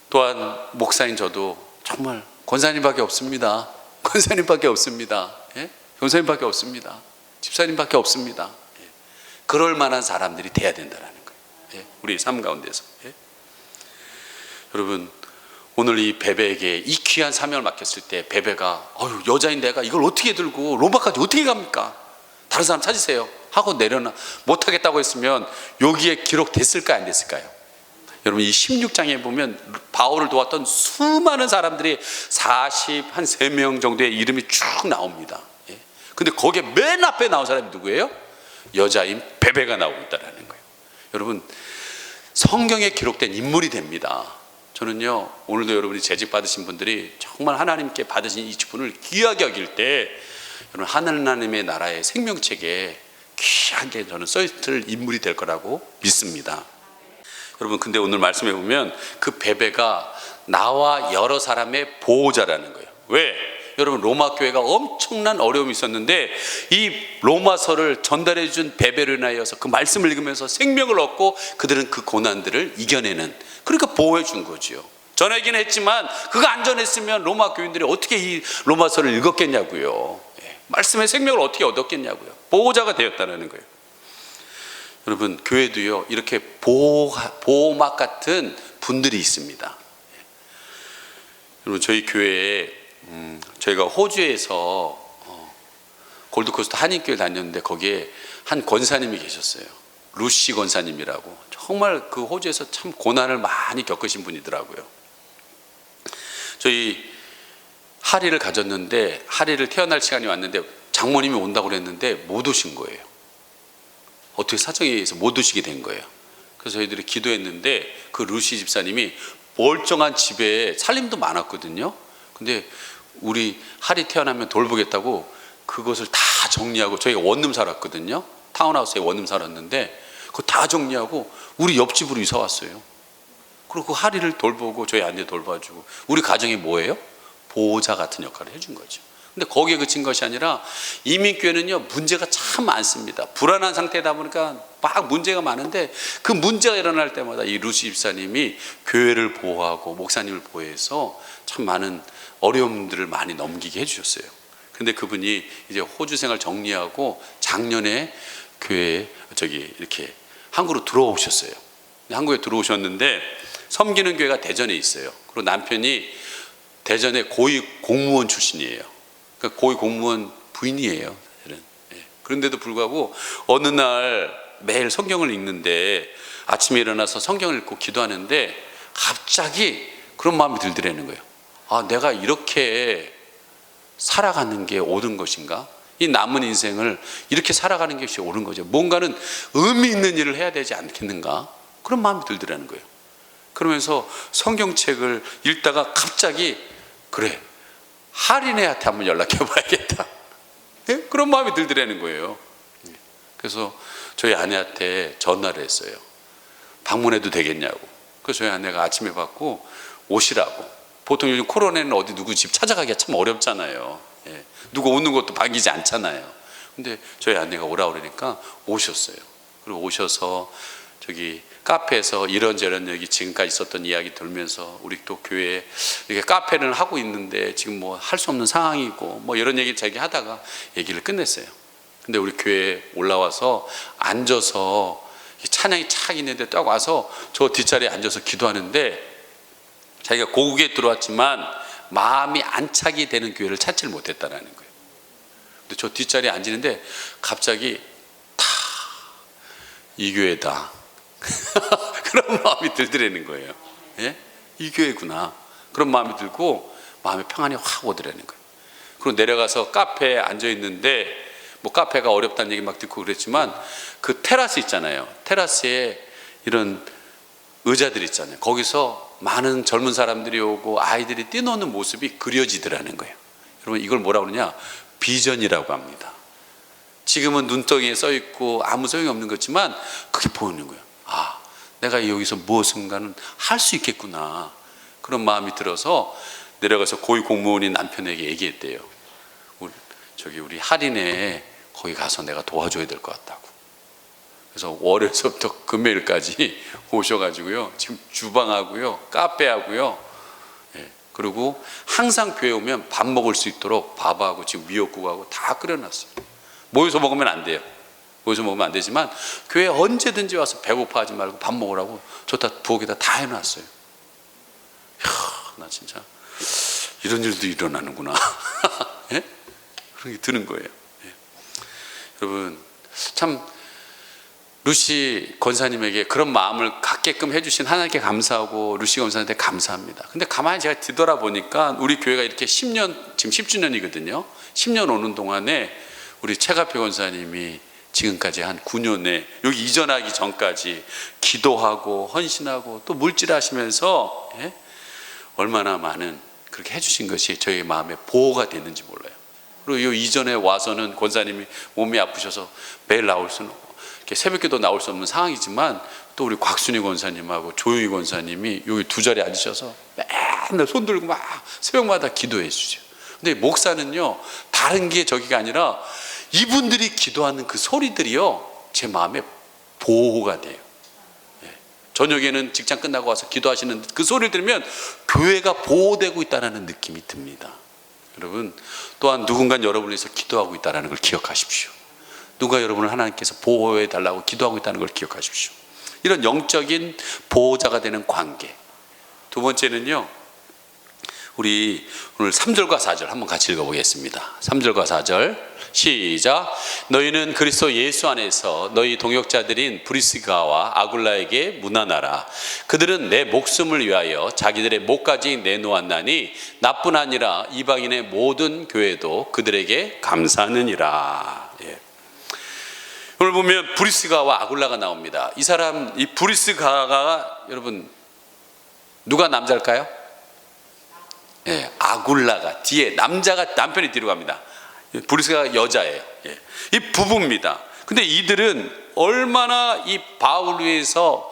또한 목사인 저도 정말 권사님밖에 없습니다. 권사님밖에 없습니다. 권사님밖에 없습니다. 집사님밖에 없습니다. 그럴 만한 사람들이 돼야 된다는 거예요. 우리 삶 가운데서. 여러분, 오늘 이 베베에게 이 귀한 사명을 맡겼을 때 베베가 여자인 내가 이걸 어떻게 들고 로마까지 어떻게 갑니까? 다른 사람 찾으세요 하고 내려놔 못하겠다고 했으면 여기에 기록됐을까요? 안 됐을까요? 여러분 이 16장에 보면 바울을 도왔던 수많은 사람들이 43명 정도의 이름이 쭉 나옵니다. 근데 거기에 맨 앞에 나온 사람이 누구예요? 여자인 베베가 나오고 있다는 거예요. 여러분 성경에 기록된 인물이 됩니다. 저는요, 오늘도 여러분이 재직 받으신 분들이 정말 하나님께 받으신 이 직분을 귀하게 여길 때 여러분 하나님의 나라의 생명책에 귀하게 저는 써있을 인물이 될 거라고 믿습니다. 여러분 근데 오늘 말씀해 보면 그 베베가 나와 여러 사람의 보호자라는 거예요. 왜? 여러분 로마 교회가 엄청난 어려움이 있었는데 이 로마서를 전달해 준 베베를 인하여서 그 말씀을 읽으면서 생명을 얻고 그들은 그 고난들을 이겨내는, 그러니까 보호해 준 거죠. 전하긴 했지만 그거 안 전했으면 로마 교인들이 어떻게 이 로마서를 읽었겠냐고요. 말씀의 생명을 어떻게 얻었겠냐고요. 보호자가 되었다는 거예요. 여러분 교회도요 이렇게 보호막 같은 분들이 있습니다. 여러분 저희 교회에 저희가 호주에서 골드코스트 한인교회 다녔는데 거기에 한 권사님이 계셨어요. 루시 권사님이라고. 정말 그 호주에서 참 고난을 많이 겪으신 분이더라고요. 저희 하리를 가졌는데 하리를 태어날 시간이 왔는데 장모님이 온다고 그랬는데 못 오신 거예요. 어떻게 사정에 의해서 못 오시게 된 거예요. 그래서 저희들이 기도했는데 그 루시 집사님이 멀쩡한 집에 살림도 많았거든요. 근데 우리 하리 태어나면 돌보겠다고 그것을 다 정리하고, 저희가 원룸 살았거든요. 타운하우스에 원룸 살았는데 그거 다 정리하고 우리 옆집으로 이사 왔어요. 그리고 그 하리를 돌보고 저희 아내 돌봐주고 우리 가정이 뭐예요? 보호자 같은 역할을 해준 거죠. 근데 거기에 그친 것이 아니라 이민교회는요 문제가 참 많습니다. 불안한 상태다 보니까 막 문제가 많은데 그 문제가 일어날 때마다 이 루시 집사님이 교회를 보호하고 목사님을 보호해서 참 많은 어려움들을 많이 넘기게 해주셨어요. 근데 그분이 이제 호주 생활 정리하고 작년에 교회에 이렇게 한국으로 들어오셨어요. 한국에 들어오셨는데 섬기는 교회가 대전에 있어요. 그리고 남편이 대전의 고위 공무원 출신이에요. 그러니까 고위 공무원 부인이에요. 그런데도 불구하고 어느 날 매일 성경을 읽는데 아침에 일어나서 성경을 읽고 기도하는데 갑자기 그런 마음이 들더라는 거예요. 아, 내가 이렇게 살아가는 게 옳은 것인가? 이 남은 인생을 이렇게 살아가는 것이 옳은 거죠. 뭔가는 의미 있는 일을 해야 되지 않겠는가? 그런 마음이 들더라는 거예요. 그러면서 성경책을 읽다가 갑자기 그래, 할인애한테 한번 연락해 봐야겠다. 예? 그런 마음이 들더라는 거예요. 그래서 저희 아내한테 전화를 했어요. 방문해도 되겠냐고. 그래서 저희 아내가 아침에 받고 오시라고. 보통 요즘 코로나는 어디 누구 집 찾아가기가 참 어렵잖아요. 예. 누구 오는 것도 반기지 않잖아요. 근데 저희 아내가 오라고 그러니까 오셨어요. 그리고 오셔서 저기 카페에서 이런저런 여기 지금까지 있었던 이야기 들으면서 우리 또 교회에 이렇게 카페를 하고 있는데 지금 뭐 할 수 없는 상황이고 뭐 이런 얘기를 자기 하다가 얘기를 끝냈어요. 근데 우리 교회에 올라와서 앉아서 찬양이 착 있는데 딱 와서 저 뒷자리에 앉아서 기도하는데 자기가 고국에 들어왔지만 마음이 안착이 되는 교회를 찾지를 못했다는 거예요. 근데 저 뒷자리에 앉는데 갑자기 다 이 교회다. 그런 마음이 들더라는 거예요. 예? 이 교회구나. 그런 마음이 들고 마음의 평안이 확 오더라는 거예요. 그리고 내려가서 카페에 앉아 있는데 뭐 카페가 어렵다는 얘기 막 듣고 그랬지만 그 테라스 있잖아요. 테라스에 이런 의자들 있잖아요. 거기서 많은 젊은 사람들이 오고 아이들이 뛰노는 모습이 그려지더라는 거예요. 여러분 이걸 뭐라고 그러냐? 비전이라고 합니다. 지금은 눈덩이에 써 있고 아무 소용이 없는 거지만 그게 보이는 거예요. 아, 내가 여기서 무엇인가는 할 수 있겠구나. 그런 마음이 들어서 내려가서 고위 공무원인 남편에게 얘기했대요. 우리 할인에 거기 가서 내가 도와줘야 될 것 같다고. 그래서 월요일서부터 금요일까지 오셔가지고요. 지금 주방하고요, 카페하고요. 예, 그리고 항상 교회 오면 밥 먹을 수 있도록 밥하고 지금 미역국하고 다 끓여놨어요. 모여서 먹으면 안 돼요. 모여서 먹으면 안 되지만 교회 언제든지 와서 배고파하지 말고 밥 먹으라고 저다 부엌에다 다 해놨어요. 이야, 나 진짜 이런 일도 일어나는구나. 예? 그런 게 드는 거예요. 예. 여러분 참 루시 권사님에게 그런 마음을 갖게끔 해주신 하나님께 감사하고 루시 권사님한테 감사합니다. 근데 가만히 제가 뒤돌아보니까 우리 교회가 이렇게 10년, 지금 10주년이거든요. 10년 오는 동안에 우리 최가표 권사님이 지금까지 한 9년에 여기 이전하기 전까지 기도하고 헌신하고 또 물질하시면서 예? 얼마나 많은 그렇게 해주신 것이 저희 마음에 보호가 됐는지 몰라요. 그리고 이 이전에 와서는 권사님이 몸이 아프셔서 매일 나올 수는 없고 이렇게 새벽기도 나올 수 없는 상황이지만 또 우리 곽순희 권사님하고 조용희 권사님이 여기 두 자리에 앉으셔서 맨날 손 들고 막 새벽마다 기도해 주죠. 근데 목사는요 다른 게 저기가 아니라 이분들이 기도하는 그 소리들이요 제 마음에 보호가 돼요. 예. 저녁에는 직장 끝나고 와서 기도하시는 그 소리를 들으면 교회가 보호되고 있다는 느낌이 듭니다. 여러분 또한 누군가 여러분을 위해서 기도하고 있다는 걸 기억하십시오. 누가 여러분을 하나님께서 보호해 달라고 기도하고 있다는 걸 기억하십시오. 이런 영적인 보호자가 되는 관계. 두 번째는요 우리 오늘 3절과 4절 한번 같이 읽어보겠습니다. 3절과 4절 시작. 너희는 그리스도 예수 안에서 너희 동역자들인 브리스가와 아굴라에게 문안하라. 그들은 내 목숨을 위하여 자기들의 목까지 내놓았나니 나뿐 아니라 이방인의 모든 교회도 그들에게 감사하느니라. 예. 오늘 보면 브리스가와 아굴라가 나옵니다. 이 사람 이 브리스가가 여러분 누가 남자일까요? 예, 아굴라가 뒤에 남편이 뒤로 갑니다. 브리스가가 여자예요. 예. 이 부부입니다. 근데 이들은 얼마나 이 바울 위해서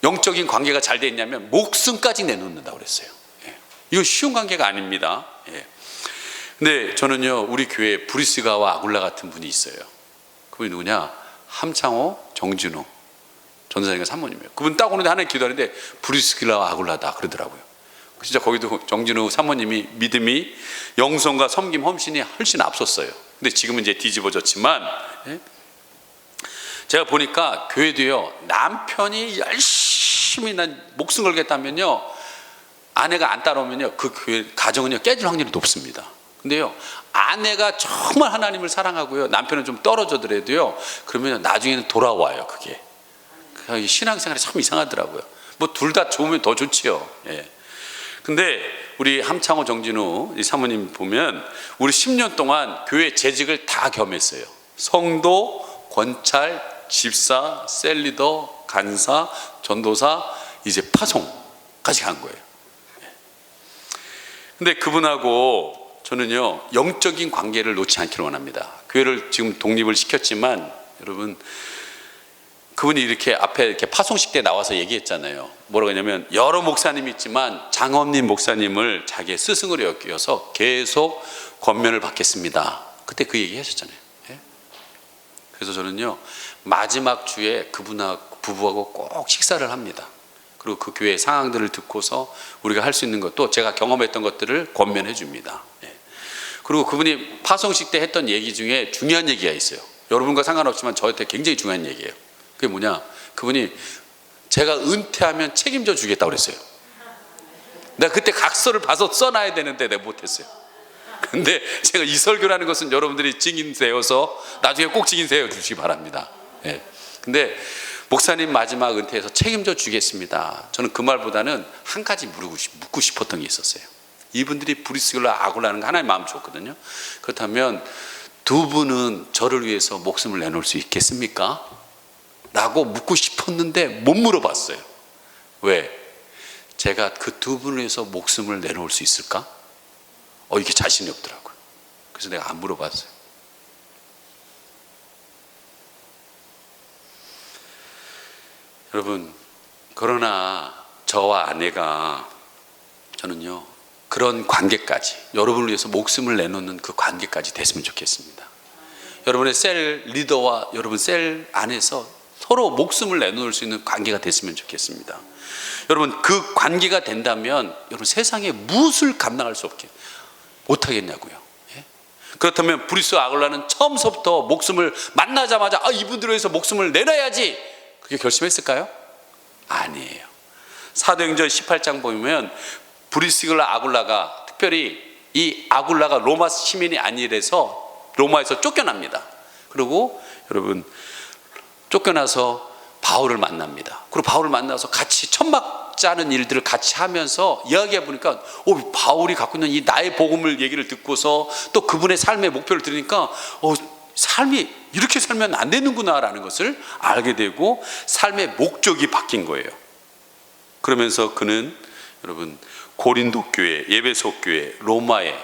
영적인 관계가 잘 돼 있냐면 목숨까지 내놓는다고 그랬어요. 예. 이거 쉬운 관계가 아닙니다. 예. 근데 저는요 우리 교회에 브리스가와 아굴라 같은 분이 있어요. 그분이 누구냐? 함창호, 정진우 전도사님과 사모님이에요. 그분 딱 오는데 하나님 기도하는데 브리스가와 아굴라다 그러더라고요. 진짜 거기도 정진우 사모님이 믿음이 영성과 섬김 헌신이 훨씬 앞섰어요. 근데 지금은 이제 뒤집어졌지만 예? 제가 보니까 교회도요 남편이 열심히 난 목숨 걸겠다면요 아내가 안 따라오면요 그 교회 가정은요 깨질 확률이 높습니다. 근데요 아내가 정말 하나님을 사랑하고요 남편은 좀 떨어져더라도요 그러면 나중에는 돌아와요. 그게 신앙생활이 참 이상하더라고요. 뭐 둘 다 좋으면 더 좋지요. 예. 근데 우리 함창호 정진우 이 사모님 보면 우리 10년 동안 교회 재직을 다 겸했어요. 성도, 권찰, 집사, 셀리더, 간사, 전도사, 이제 파송까지 간 거예요. 근데 그분하고 저는요, 영적인 관계를 놓지 않기를 원합니다. 교회를 지금 독립을 시켰지만 여러분, 그분이 이렇게 앞에 이렇게 파송식 때 나와서 얘기했잖아요. 뭐라고 하냐면, 여러 목사님이 있지만 장엄님 목사님을 자기의 스승으로 여겨서 계속 권면을 받겠습니다. 그때 그 얘기 하셨잖아요. 예? 그래서 저는요, 마지막 주에 그분하고 부부하고 꼭 식사를 합니다. 그리고 그 교회의 상황들을 듣고서 우리가 할 수 있는 것도 제가 경험했던 것들을 권면해 줍니다. 예. 그리고 그분이 파송식 때 했던 얘기 중에 중요한 얘기가 있어요. 여러분과 상관없지만 저한테 굉장히 중요한 얘기예요. 그게 뭐냐? 그분이 제가 은퇴하면 책임져 주겠다고 그랬어요. 내가 그때 각서를 봐서 써놔야 되는데 내가 못했어요. 근데 제가 이 설교라는 것은 여러분들이 증인 세워서 나중에 꼭 증인 세워 주시기 바랍니다. 예. 근데 목사님 마지막 은퇴해서 책임져 주겠습니다. 저는 그 말보다는 한 가지 묻고 싶었던 게 있었어요. 이분들이 브리스길라 아굴라는 거 하나님 마음 줬거든요. 그렇다면 두 분은 저를 위해서 목숨을 내놓을 수 있겠습니까? 라고 묻고 싶었는데 못 물어봤어요. 왜? 제가 그 두 분을 위해서 목숨을 내놓을 수 있을까? 이게 자신이 없더라고요. 그래서 내가 안 물어봤어요. 여러분, 그러나 저와 아내가 저는요, 그런 관계까지, 여러분을 위해서 목숨을 내놓는 그 관계까지 됐으면 좋겠습니다. 여러분의 셀 리더와 여러분 셀 안에서 서로 목숨을 내놓을 수 있는 관계가 됐으면 좋겠습니다. 여러분, 그 관계가 된다면 여러분 세상에 무엇을 감당할 수 없게 못하겠냐고요. 예? 그렇다면 브리스 아굴라는 처음서부터 목숨을 만나자마자 이분들을 위해서 목숨을 내놔야지 그렇게 결심했을까요? 아니에요. 사도행전 18장 보면 브리스길라 아굴라가, 특별히 이 아굴라가 로마 시민이 아니라서 로마에서 쫓겨납니다. 그리고 여러분 쫓겨나서 바울을 만납니다. 그리고 바울을 만나서 같이 천막 짜는 일들을 같이 하면서 이야기해 보니까 바울이 갖고 있는 이 나의 복음을 얘기를 듣고서 또 그분의 삶의 목표를 들으니까 삶이 이렇게 살면 안 되는구나라는 것을 알게 되고 삶의 목적이 바뀐 거예요. 그러면서 그는 여러분 고린도 교회, 예배소 교회, 로마에,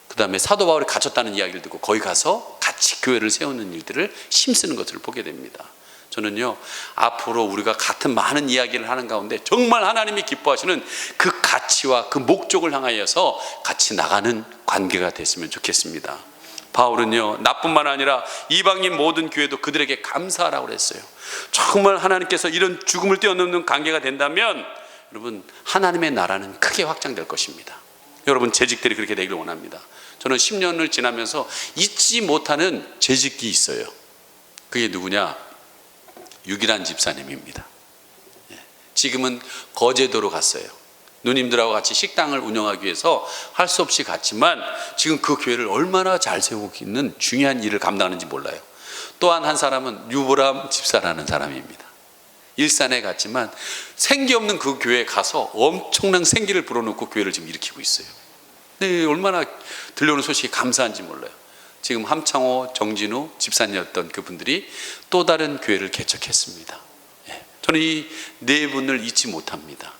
그 다음에 사도 바울이 갇혔다는 이야기를 듣고 거기 가서 같이 교회를 세우는 일들을 힘쓰는 것을 보게 됩니다. 저는요, 앞으로 우리가 같은 많은 이야기를 하는 가운데 정말 하나님이 기뻐하시는 그 가치와 그 목적을 향하여서 같이 나가는 관계가 됐으면 좋겠습니다. 바울은요, 나뿐만 아니라 이방인 모든 교회도 그들에게 감사하라고 그랬어요. 정말 하나님께서 이런 죽음을 뛰어넘는 관계가 된다면 여러분 하나님의 나라는 크게 확장될 것입니다. 여러분 재직들이 그렇게 되기를 원합니다. 저는 10년을 지나면서 잊지 못하는 재직이 있어요. 그게 누구냐? 유기란 집사님입니다. 지금은 거제도로 갔어요. 누님들하고 같이 식당을 운영하기 위해서 할 수 없이 갔지만 지금 그 교회를 얼마나 잘 세우고 있는 중요한 일을 감당하는지 몰라요. 또한 한 사람은 유보람 집사라는 사람입니다. 일산에 갔지만 생기 없는 그 교회에 가서 엄청난 생기를 불어넣고 교회를 지금 일으키고 있어요. 근데 얼마나 들려오는 소식이 감사한지 몰라요. 지금 함창호, 정진우 집사님이었던 그분들이 또 다른 교회를 개척했습니다. 저는 이 네 분을 잊지 못합니다.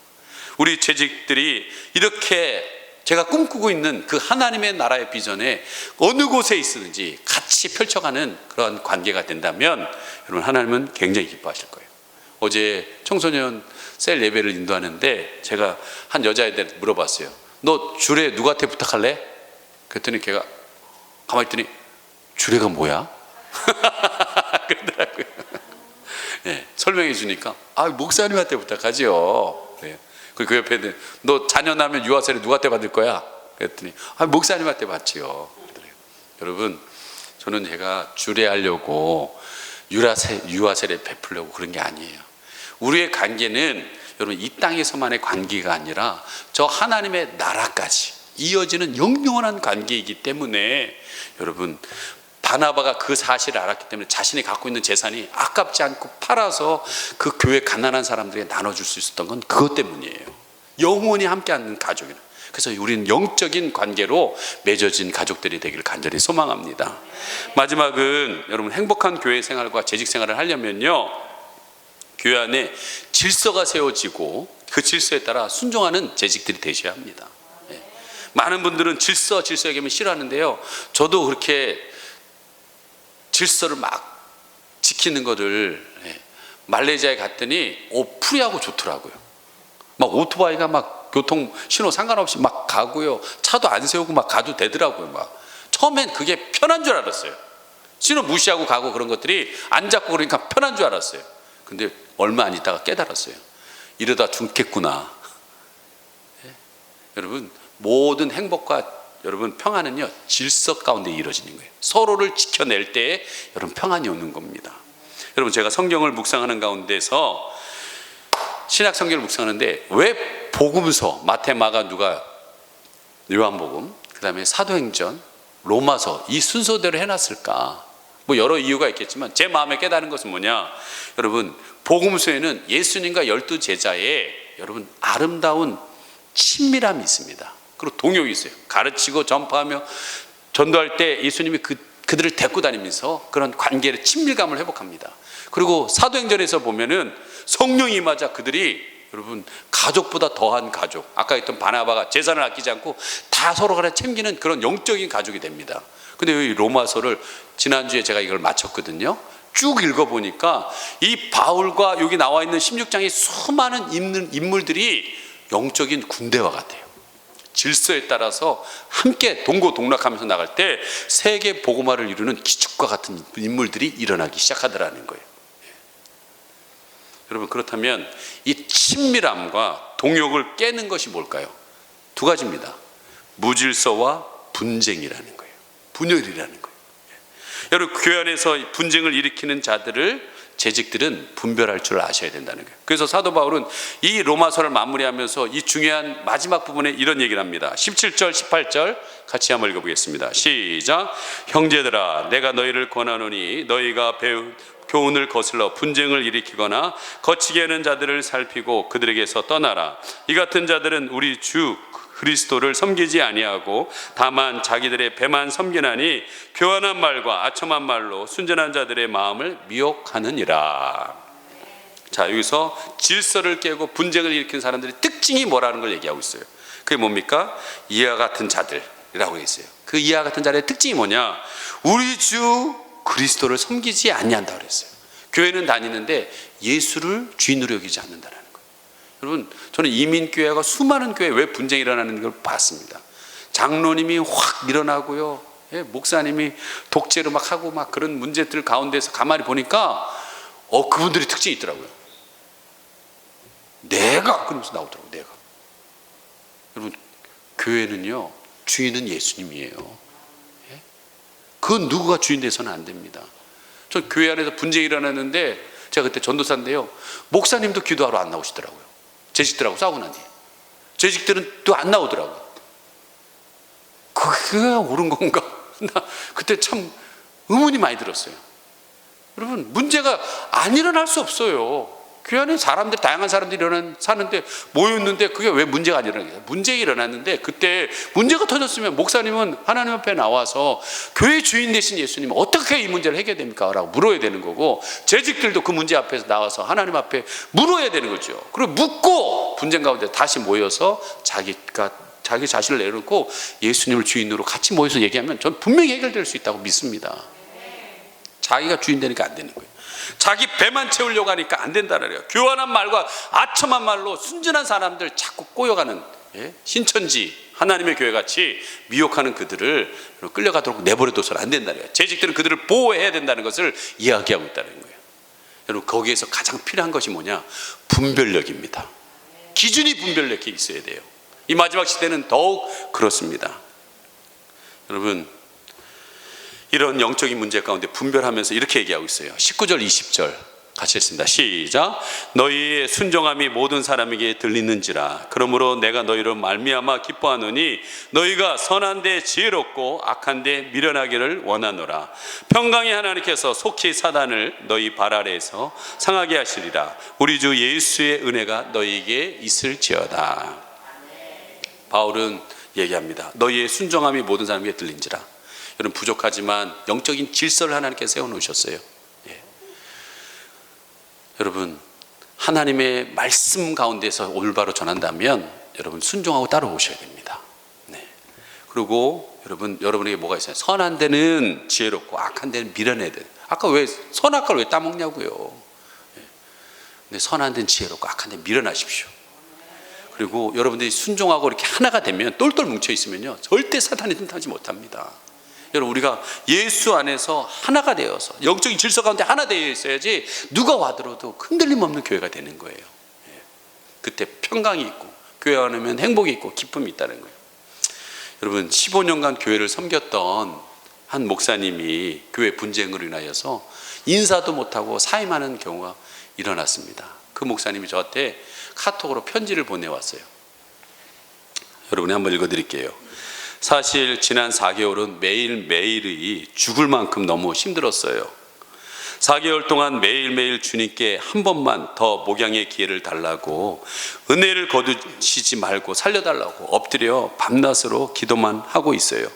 우리 재직들이 이렇게 제가 꿈꾸고 있는 그 하나님의 나라의 비전에 어느 곳에 있든지 같이 펼쳐가는 그런 관계가 된다면 여러분 하나님은 굉장히 기뻐하실 거예요. 어제 청소년 셀 예배를 인도하는데 제가 한 여자애한테 물어봤어요. 너 주례 누구한테 부탁할래? 그랬더니 걔가 가만히 있더니 주례가 뭐야? 그러더라고요. 네, 설명해 주니까 목사님한테 부탁하지요. 네. 그 옆에 너 자녀 낳으면 유아세례 누구한테 받을 거야? 그랬더니 목사님한테 받지요. 그러더라고요. 여러분 저는 제가 주례하려고 유아세례 베풀려고 그런 게 아니에요. 우리의 관계는 여러분 이 땅에서만의 관계가 아니라 저 하나님의 나라까지 이어지는 영원한 관계이기 때문에 여러분 바나바가 그 사실을 알았기 때문에 자신이 갖고 있는 재산이 아깝지 않고 팔아서 그 교회 가난한 사람들에게 나눠줄 수 있었던 건 그것 때문이에요. 영원히 함께하는 가족이라. 그래서 우리는 영적인 관계로 맺어진 가족들이 되기를 간절히 소망합니다. 마지막은 여러분, 행복한 교회 생활과 재직 생활을 하려면요, 교회 안에 질서가 세워지고 그 질서에 따라 순종하는 재직들이 되셔야 합니다. 많은 분들은 질서 얘기하면 싫어하는데요, 저도 그렇게 질서를 막 지키는 거를 말레이시아에 갔더니 프리하고 좋더라고요. 막 오토바이가 막 교통 신호 상관없이 막 가고요, 차도 안 세우고 막 가도 되더라고요. 막 처음엔 그게 편한 줄 알았어요. 신호 무시하고 가고 그런 것들이 안 잡고 그러니까 편한 줄 알았어요. 근데 얼마 안 있다가 깨달았어요. 이러다 죽겠구나. 여러분, 모든 행복과 여러분 평안은요, 질서 가운데 이루어지는 거예요. 서로를 지켜낼 때에 여러분 평안이 오는 겁니다. 여러분, 제가 성경을 묵상하는 가운데서 신약 성경을 묵상하는데 왜 복음서, 마태, 마가, 누가, 요한복음, 그 다음에 사도행전, 로마서 이 순서대로 해놨을까? 뭐 여러 이유가 있겠지만 제 마음에 깨달은 것은 뭐냐, 여러분, 복음서에는 예수님과 12 제자의 여러분 아름다운 친밀함이 있습니다. 그리고 동역이 있어요. 가르치고 전파하며 전도할 때 예수님이 그들을 데리고 다니면서 그런 관계의 친밀감을 회복합니다. 그리고 사도행전에서 보면은 성령이 임하자 그들이 여러분 가족보다 더한 가족, 아까 했던 바나바가 재산을 아끼지 않고 다 서로 간에 챙기는 그런 영적인 가족이 됩니다. 근데 이 로마서를 지난주에 제가 이걸 마쳤거든요. 쭉 읽어보니까 이 바울과 여기 나와 있는 16장의 수많은 인물들이 영적인 군대와 같아요. 질서에 따라서 함께 동고동락하면서 나갈 때 세계 복음화를 이루는 기축과 같은 인물들이 일어나기 시작하더라는 거예요. 여러분, 그렇다면 이 친밀함과 동역을 깨는 것이 뭘까요? 두 가지입니다. 무질서와 분쟁이라는 거예요. 분열이라는 거예요. 여러분, 교회 안에서 분쟁을 일으키는 자들을 재직들은 분별할 줄 아셔야 된다는 거예요. 그래서 사도 바울은 이 로마서를 마무리하면서 이 중요한 마지막 부분에 이런 얘기를 합니다. 17절 18절 같이 한번 읽어보겠습니다. 시작. 형제들아, 내가 너희를 권하노니 너희가 배운 교훈을 거슬러 분쟁을 일으키거나 거치게 하는 자들을 살피고 그들에게서 떠나라. 이 같은 자들은 우리 주 그리스도를 섬기지 아니하고 다만 자기들의 배만 섬기나니 교만한 말과 아첨한 말로 순전한 자들의 마음을 미혹하느니라. 자, 여기서 질서를 깨고 분쟁을 일으키는 사람들의 특징이 뭐라는 걸 얘기하고 있어요. 그게 뭡니까? 이와 같은 자들이라고 했어요. 그 이와 같은 자들의 특징이 뭐냐? 우리 주 그리스도를 섬기지 아니한다고 그랬어요. 교회는 다니는데 예수를 주인으로 여기지 않는다는 거예요. 여러분, 저는 이민교회가 수많은 교회 왜 분쟁이 일어나는 걸 봤습니다. 장로님이 확 일어나고요, 목사님이 독재로 막 하고 막 그런 문제들 가운데서 가만히 보니까 그분들이 특징이 있더라고요. 내가 그러면서 나오더라고요. 내가. 여러분, 교회는요, 주인은 예수님이에요. 그 누구가 주인 돼서는 안 됩니다. 저 교회 안에서 분쟁이 일어났는데 제가 그때 전도사인데요, 목사님도 기도하러 안 나오시더라고요. 재직들하고 싸우고 나니 재직들은 또 안 나오더라고요. 그게 옳은 건가? 나 그때 참 의문이 많이 들었어요. 여러분, 문제가 안 일어날 수 없어요. 교회 안에 사람들, 다양한 사람들이 사는데 모였는데 그게 왜 문제가 안 일어나겠어요? 문제가 일어났는데 그때 문제가 터졌으면 목사님은 하나님 앞에 나와서 교회 주인 되신 예수님은 어떻게 이 문제를 해결됩니까? 라고 물어야 되는 거고, 재직들도 그 문제 앞에서 나와서 하나님 앞에 물어야 되는 거죠. 그리고 묻고 분쟁 가운데 다시 모여서 자기 자신을 내놓고 예수님을 주인으로 같이 모여서 얘기하면 전 분명히 해결될 수 있다고 믿습니다. 자기가 주인 되니까 안 되는 거예요. 자기 배만 채우려고 하니까 안 된다는 거예요. 교만한 말과 아첨한 말로 순전한 사람들 자꾸 꼬여가는, 신천지 하나님의 교회같이 미혹하는 그들을 끌려가도록 내버려둬서는 안 된다는 거예요. 재직들은 그들을 보호해야 된다는 것을 이야기하고 있다는 거예요. 여러분, 거기에서 가장 필요한 것이 뭐냐? 분별력입니다. 기준이 분별력이 있어야 돼요. 이 마지막 시대는 더욱 그렇습니다. 여러분, 이런 영적인 문제 가운데 분별하면서 이렇게 얘기하고 있어요. 19절 20절 같이 했습니다. 시작. 너희의 순종함이 모든 사람에게 들리는지라. 그러므로 내가 너희를 말미암아 기뻐하노니 너희가 선한 데 지혜롭고 악한 데 미련하기를 원하노라. 평강의 하나님께서 속히 사단을 너희 발 아래에서 상하게 하시리라. 우리 주 예수의 은혜가 너희에게 있을지어다. 바울은 얘기합니다. 너희의 순종함이 모든 사람에게 들린지라. 여러분, 부족하지만 영적인 질서를 하나님께 세워놓으셨어요. 여러분, 하나님의 말씀 가운데서 올바로 전한다면 여러분 순종하고 따라오셔야 됩니다. 그리고 여러분에게 뭐가 있어요? 선한 데는 지혜롭고 악한 데는 미련해야 돼. 아까 왜 선악과를 왜 따먹냐고요. 근데 선한 데는 지혜롭고 악한 데는 미련하십시오. 그리고 여러분들이 순종하고 이렇게 하나가 되면 똘똘 뭉쳐 있으면요 절대 사탄이 틈타지 못합니다. 여러분, 우리가 예수 안에서 하나가 되어서 영적인 질서 가운데 하나 되어 있어야지 누가 와들어도 흔들림 없는 교회가 되는 거예요. 그때 평강이 있고 교회 안에 오면 행복이 있고 기쁨이 있다는 거예요. 여러분, 15년간 교회를 섬겼던 한 목사님이 교회 분쟁으로 인하여서 인사도 못하고 사임하는 경우가 일어났습니다. 그 목사님이 저한테 카톡으로 편지를 보내왔어요. 여러분이 한번 읽어드릴게요. 사실 지난 4개월은 매일매일이 죽을 만큼 너무 힘들었어요. 4개월 동안 매일매일 주님께 한 번만 더 목양의 기회를 달라고, 은혜를 거두시지 말고 살려달라고 엎드려 밤낮으로 기도만 하고 있어요.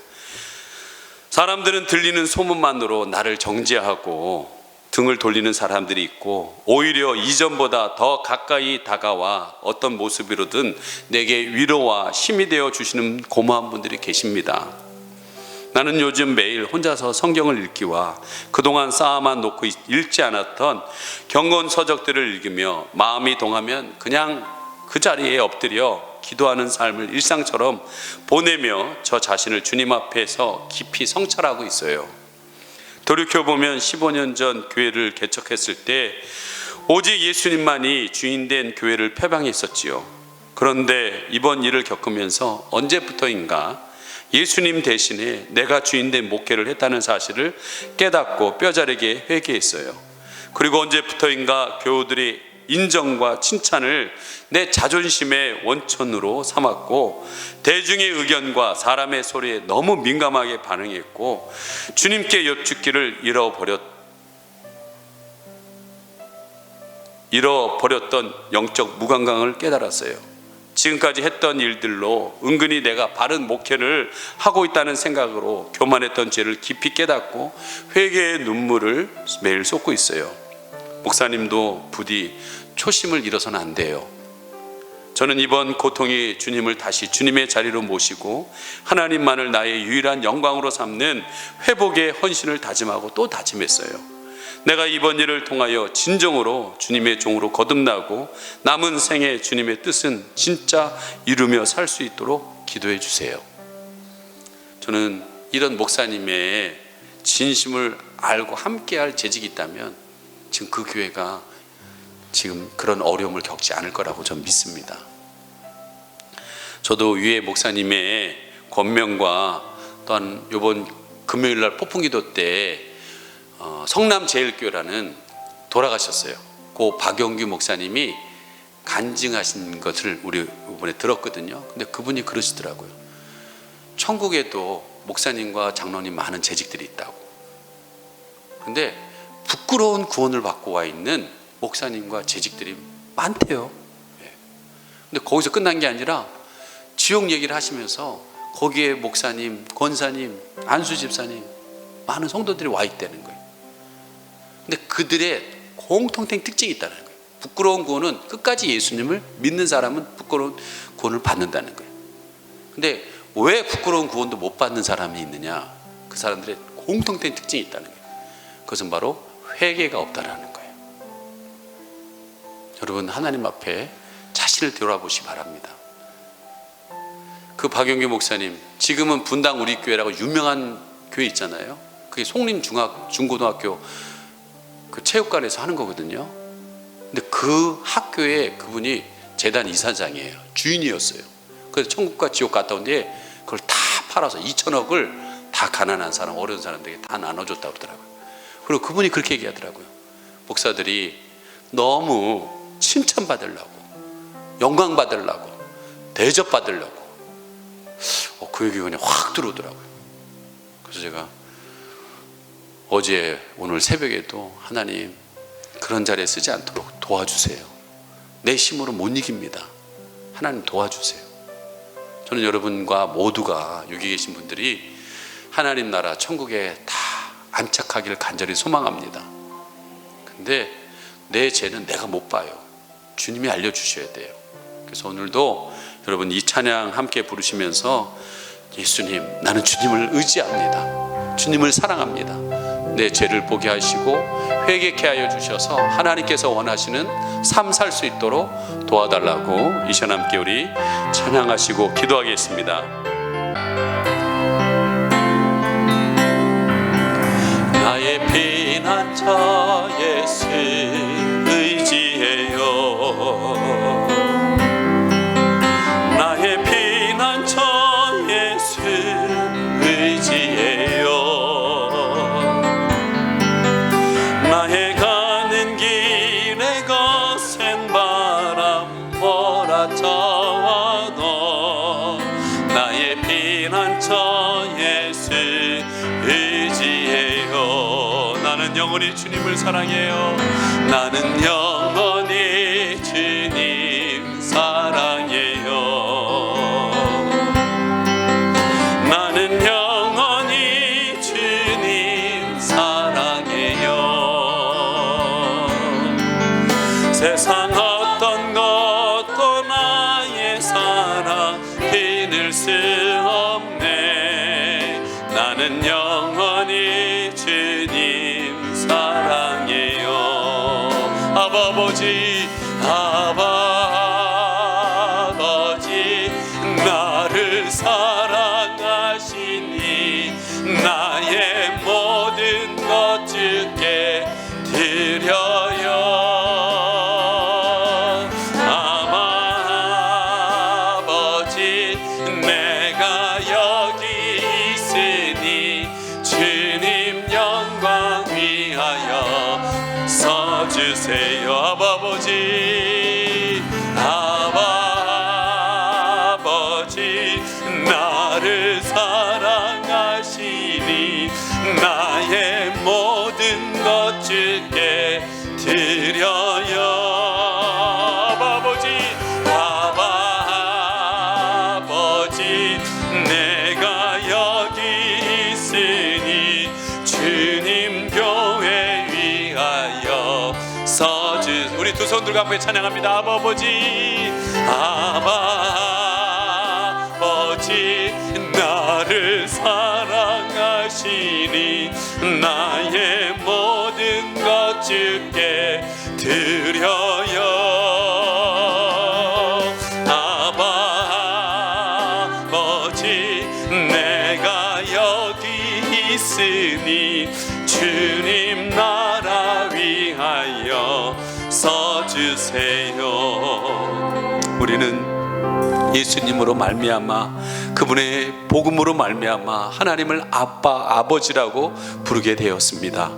사람들은 들리는 소문만으로 나를 정죄하고 등을 돌리는 사람들이 있고, 오히려 이전보다 더 가까이 다가와 어떤 모습으로든 내게 위로와 힘이 되어 주시는 고마운 분들이 계십니다. 나는 요즘 매일 혼자서 성경을 읽기와 그동안 쌓아만 놓고 읽지 않았던 경건 서적들을 읽으며 마음이 동하면 그냥 그 자리에 엎드려 기도하는 삶을 일상처럼 보내며 저 자신을 주님 앞에서 깊이 성찰하고 있어요. 돌이켜보면 15년 전 교회를 개척했을 때 오직 예수님만이 주인된 교회를 표방했었지요. 그런데 이번 일을 겪으면서 언제부터인가 예수님 대신에 내가 주인된 목회를 했다는 사실을 깨닫고 뼈저리게 회개했어요. 그리고 언제부터인가 교우들이 인정과 칭찬을 내 자존심의 원천으로 삼았고, 대중의 의견과 사람의 소리에 너무 민감하게 반응했고, 주님께 여쭙기를 잃어버렸던 영적 무감각을 깨달았어요. 지금까지 했던 일들로 은근히 내가 바른 목회를 하고 있다는 생각으로 교만했던 죄를 깊이 깨닫고 회개의 눈물을 매일 쏟고 있어요. 목사님도 부디 초심을 잃어서는 안 돼요. 저는 이번 고통이 주님을 다시 주님의 자리로 모시고 하나님만을 나의 유일한 영광으로 삼는 회복의 헌신을 다짐하고 또 다짐했어요. 내가 이번 일을 통하여 진정으로 주님의 종으로 거듭나고 남은 생에 주님의 뜻은 진짜 이루며 살 수 있도록 기도해 주세요. 저는 이런 목사님의 진심을 알고 함께할 재직이 있다면 지금 그 교회가 지금 그런 어려움을 겪지 않을 거라고 저는 믿습니다. 저도 위에 목사님의 권면과 또한 이번 금요일날 폭풍기도 때 성남제일교회라는 돌아가셨어요. 그 박영규 목사님이 간증하신 것을 우리 이번에 들었거든요. 근데 그분이 그러시더라고요. 천국에도 목사님과 장로님 많은 재직들이 있다고. 근데 부끄러운 구원을 받고 와 있는 목사님과 재직들이 많대요. 근데 거기서 끝난 게 아니라 지옥 얘기를 하시면서 거기에 목사님, 권사님, 안수 집사님 많은 성도들이 와 있다는 거예요. 근데 그들의 공통된 특징이 있다는 거예요. 부끄러운 구원은 끝까지 예수님을 믿는 사람은 부끄러운 구원을 받는다는 거예요. 근데 왜 부끄러운 구원도 못 받는 사람이 있느냐? 그 사람들의 공통된 특징이 있다는 거예요. 그것은 바로 회개가 없다라는 거예요. 여러분, 하나님 앞에 자신을 돌아보시기 바랍니다. 그 박영규 목사님, 지금은 분당 우리 교회라고 유명한 교회 있잖아요. 그게 송림 중고등학교 그 체육관에서 하는 거거든요. 근데 그 학교에 그분이 재단 이사장이에요. 주인이었어요. 그래서 천국과 지옥 갔다 온 뒤에 그걸 다 팔아서 2천억을 다 가난한 사람, 어려운 사람들에게 다 나눠줬다고 그러더라고요. 그리고 그분이 그렇게 얘기하더라고요. 목사들이 너무 칭찬받으려고, 영광받으려고, 대접받으려고 그 얘기가 그냥 확 들어오더라고요. 그래서 제가 어제 오늘 새벽에도 하나님 그런 자리에 쓰지 않도록 도와주세요. 내 힘으로 못 이깁니다. 하나님 도와주세요. 저는 여러분과 모두가 여기 계신 분들이 하나님 나라 천국에 다 안착하기를 간절히 소망합니다. 근데 내 죄는 내가 못 봐요. 주님이 알려주셔야 돼요. 그래서 오늘도 여러분 이 찬양 함께 부르시면서 예수님, 나는 주님을 의지합니다. 주님을 사랑합니다. 내 죄를 보게 하시고 회개케 하여 주셔서 하나님께서 원하시는 삶 살 수 있도록 도와달라고 이 시간 함께 우리 찬양하시고 기도하겠습니다. 나의 피난처 예수 의지해요. 나의 피난처 예수 의지해요. 나의 가는 길에 거센 바람 몰아쳐와도 나의 피난처 예수 의지해요. 나는 영원히 주님을 사랑해요. 나는 영원히 주님 사랑해요. 나는 영원히 주님 사랑해요. 세상 어떤 것도 나의 사랑 비늘 수 없네. 나는 영원히 주님 사랑해요. 아버지, 아버지, 나를 사랑하시니 나의 모든 것 주께 드려요. 아버지, 내가 여기 있으니 주님 영광 위하여 서주세요. 아버지, 아버지, 나를 사랑하시니 나의 모든 것 주께 드려요. 아버지, 아버지, 내가 여기 있으니 주님 교회 위하여 서주. 우리 두 손 들고 함께 찬양합니다. 아버지, 아버지, 나를 사랑하시니 나의 모든 것 주께 드려요. 아버지, 내가 여기 있으니 주님 나라 위하여 서주세요. 우리는 예수님으로 말미암아 그분의 복음으로 말미암아 하나님을 아빠, 아버지라고 부르게 되었습니다.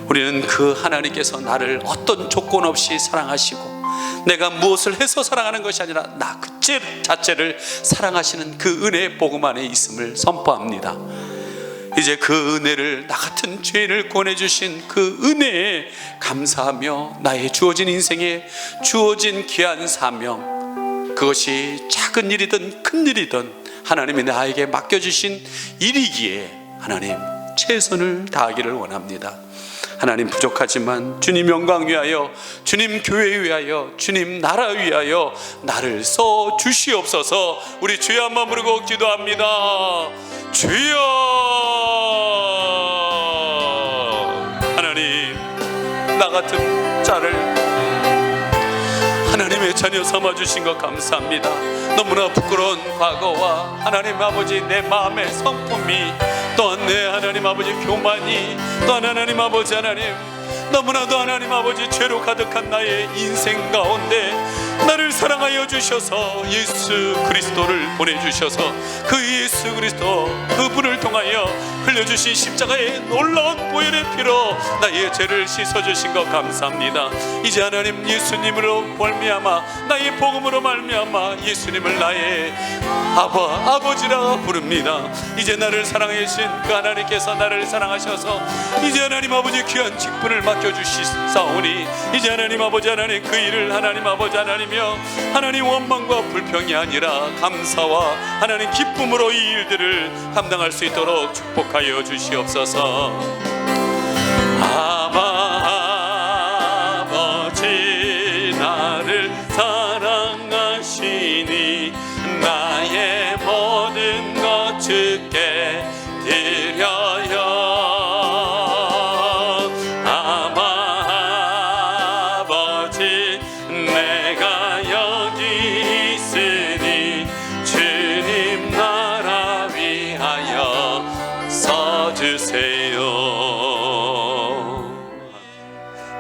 우리는 그 하나님께서 나를 어떤 조건 없이 사랑하시고 내가 무엇을 해서 사랑하는 것이 아니라 나 그 자체를 사랑하시는 그 은혜의 복음 안에 있음을 선포합니다. 이제 그 은혜를, 나 같은 죄인을 구원해주신 그 은혜에 감사하며 나의 주어진 인생에 주어진 귀한 사명, 그것이 작은 일이든 큰 일이든 하나님이 나에게 맡겨주신 일이기에 하나님 최선을 다하기를 원합니다. 하나님 부족하지만 주님 영광 위하여, 주님 교회 위하여, 주님 나라 위하여 나를 써 주시옵소서. 우리 주여 한번 부르고 기도합니다. 주여. 하나님, 나 같은 자를 하나님의 자녀 삼아주신 것 감사합니다. 너무나 부끄러운 과거와 하나님 아버지 내 마음의 성품이, 또한 내 하나님 아버지 교만이, 또한 하나님 아버지 하나님 너무나도 하나님 아버지 죄로 가득한 나의 인생 가운데 나를 사랑하여 주셔서 예수 그리스도를 보내주셔서 그 예수 그리스도 그분을 통하여 흘려주신 십자가의 놀라운 보혈의 피로 나의 죄를 씻어주신 것 감사합니다. 이제 하나님 예수님으로 말미암아 나의 복음으로 말미암아 예수님을 나의 아버지라 부릅니다. 이제 나를 사랑해 주신 그 하나님께서 나를 사랑하셔서 이제 하나님 아버지 귀한 직분을 맡겨주시사오니 이제 하나님 아버지 하나님 그 일을 하나님 아버지 하나님이여 하나님 원망과 불평이 아니라 감사와 하나님 기쁨으로 이 일들을 감당할 수 있도록 축복하여 주시옵소서. 아버지 나를 사랑하시니 나의 모든 것 주께 드려요. 아버지 내가 여기 있으니 주님 나라 위하여 서주세요.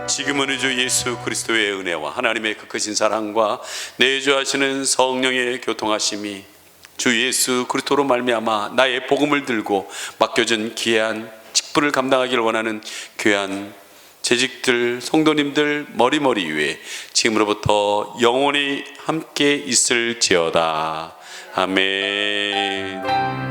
지금은 주 예수 그리스도의 은혜와 하나님의 그 크신 사랑과 내주하시는 성령의 교통하심이 주 예수 그리스도로 말미암아 나의 복음을 들고 맡겨진 귀한 직분을 감당하기를 원하는 귀한 재직들 성도님들 머리머리 위에 지금으로부터 영원히 함께 있을지어다. 아멘.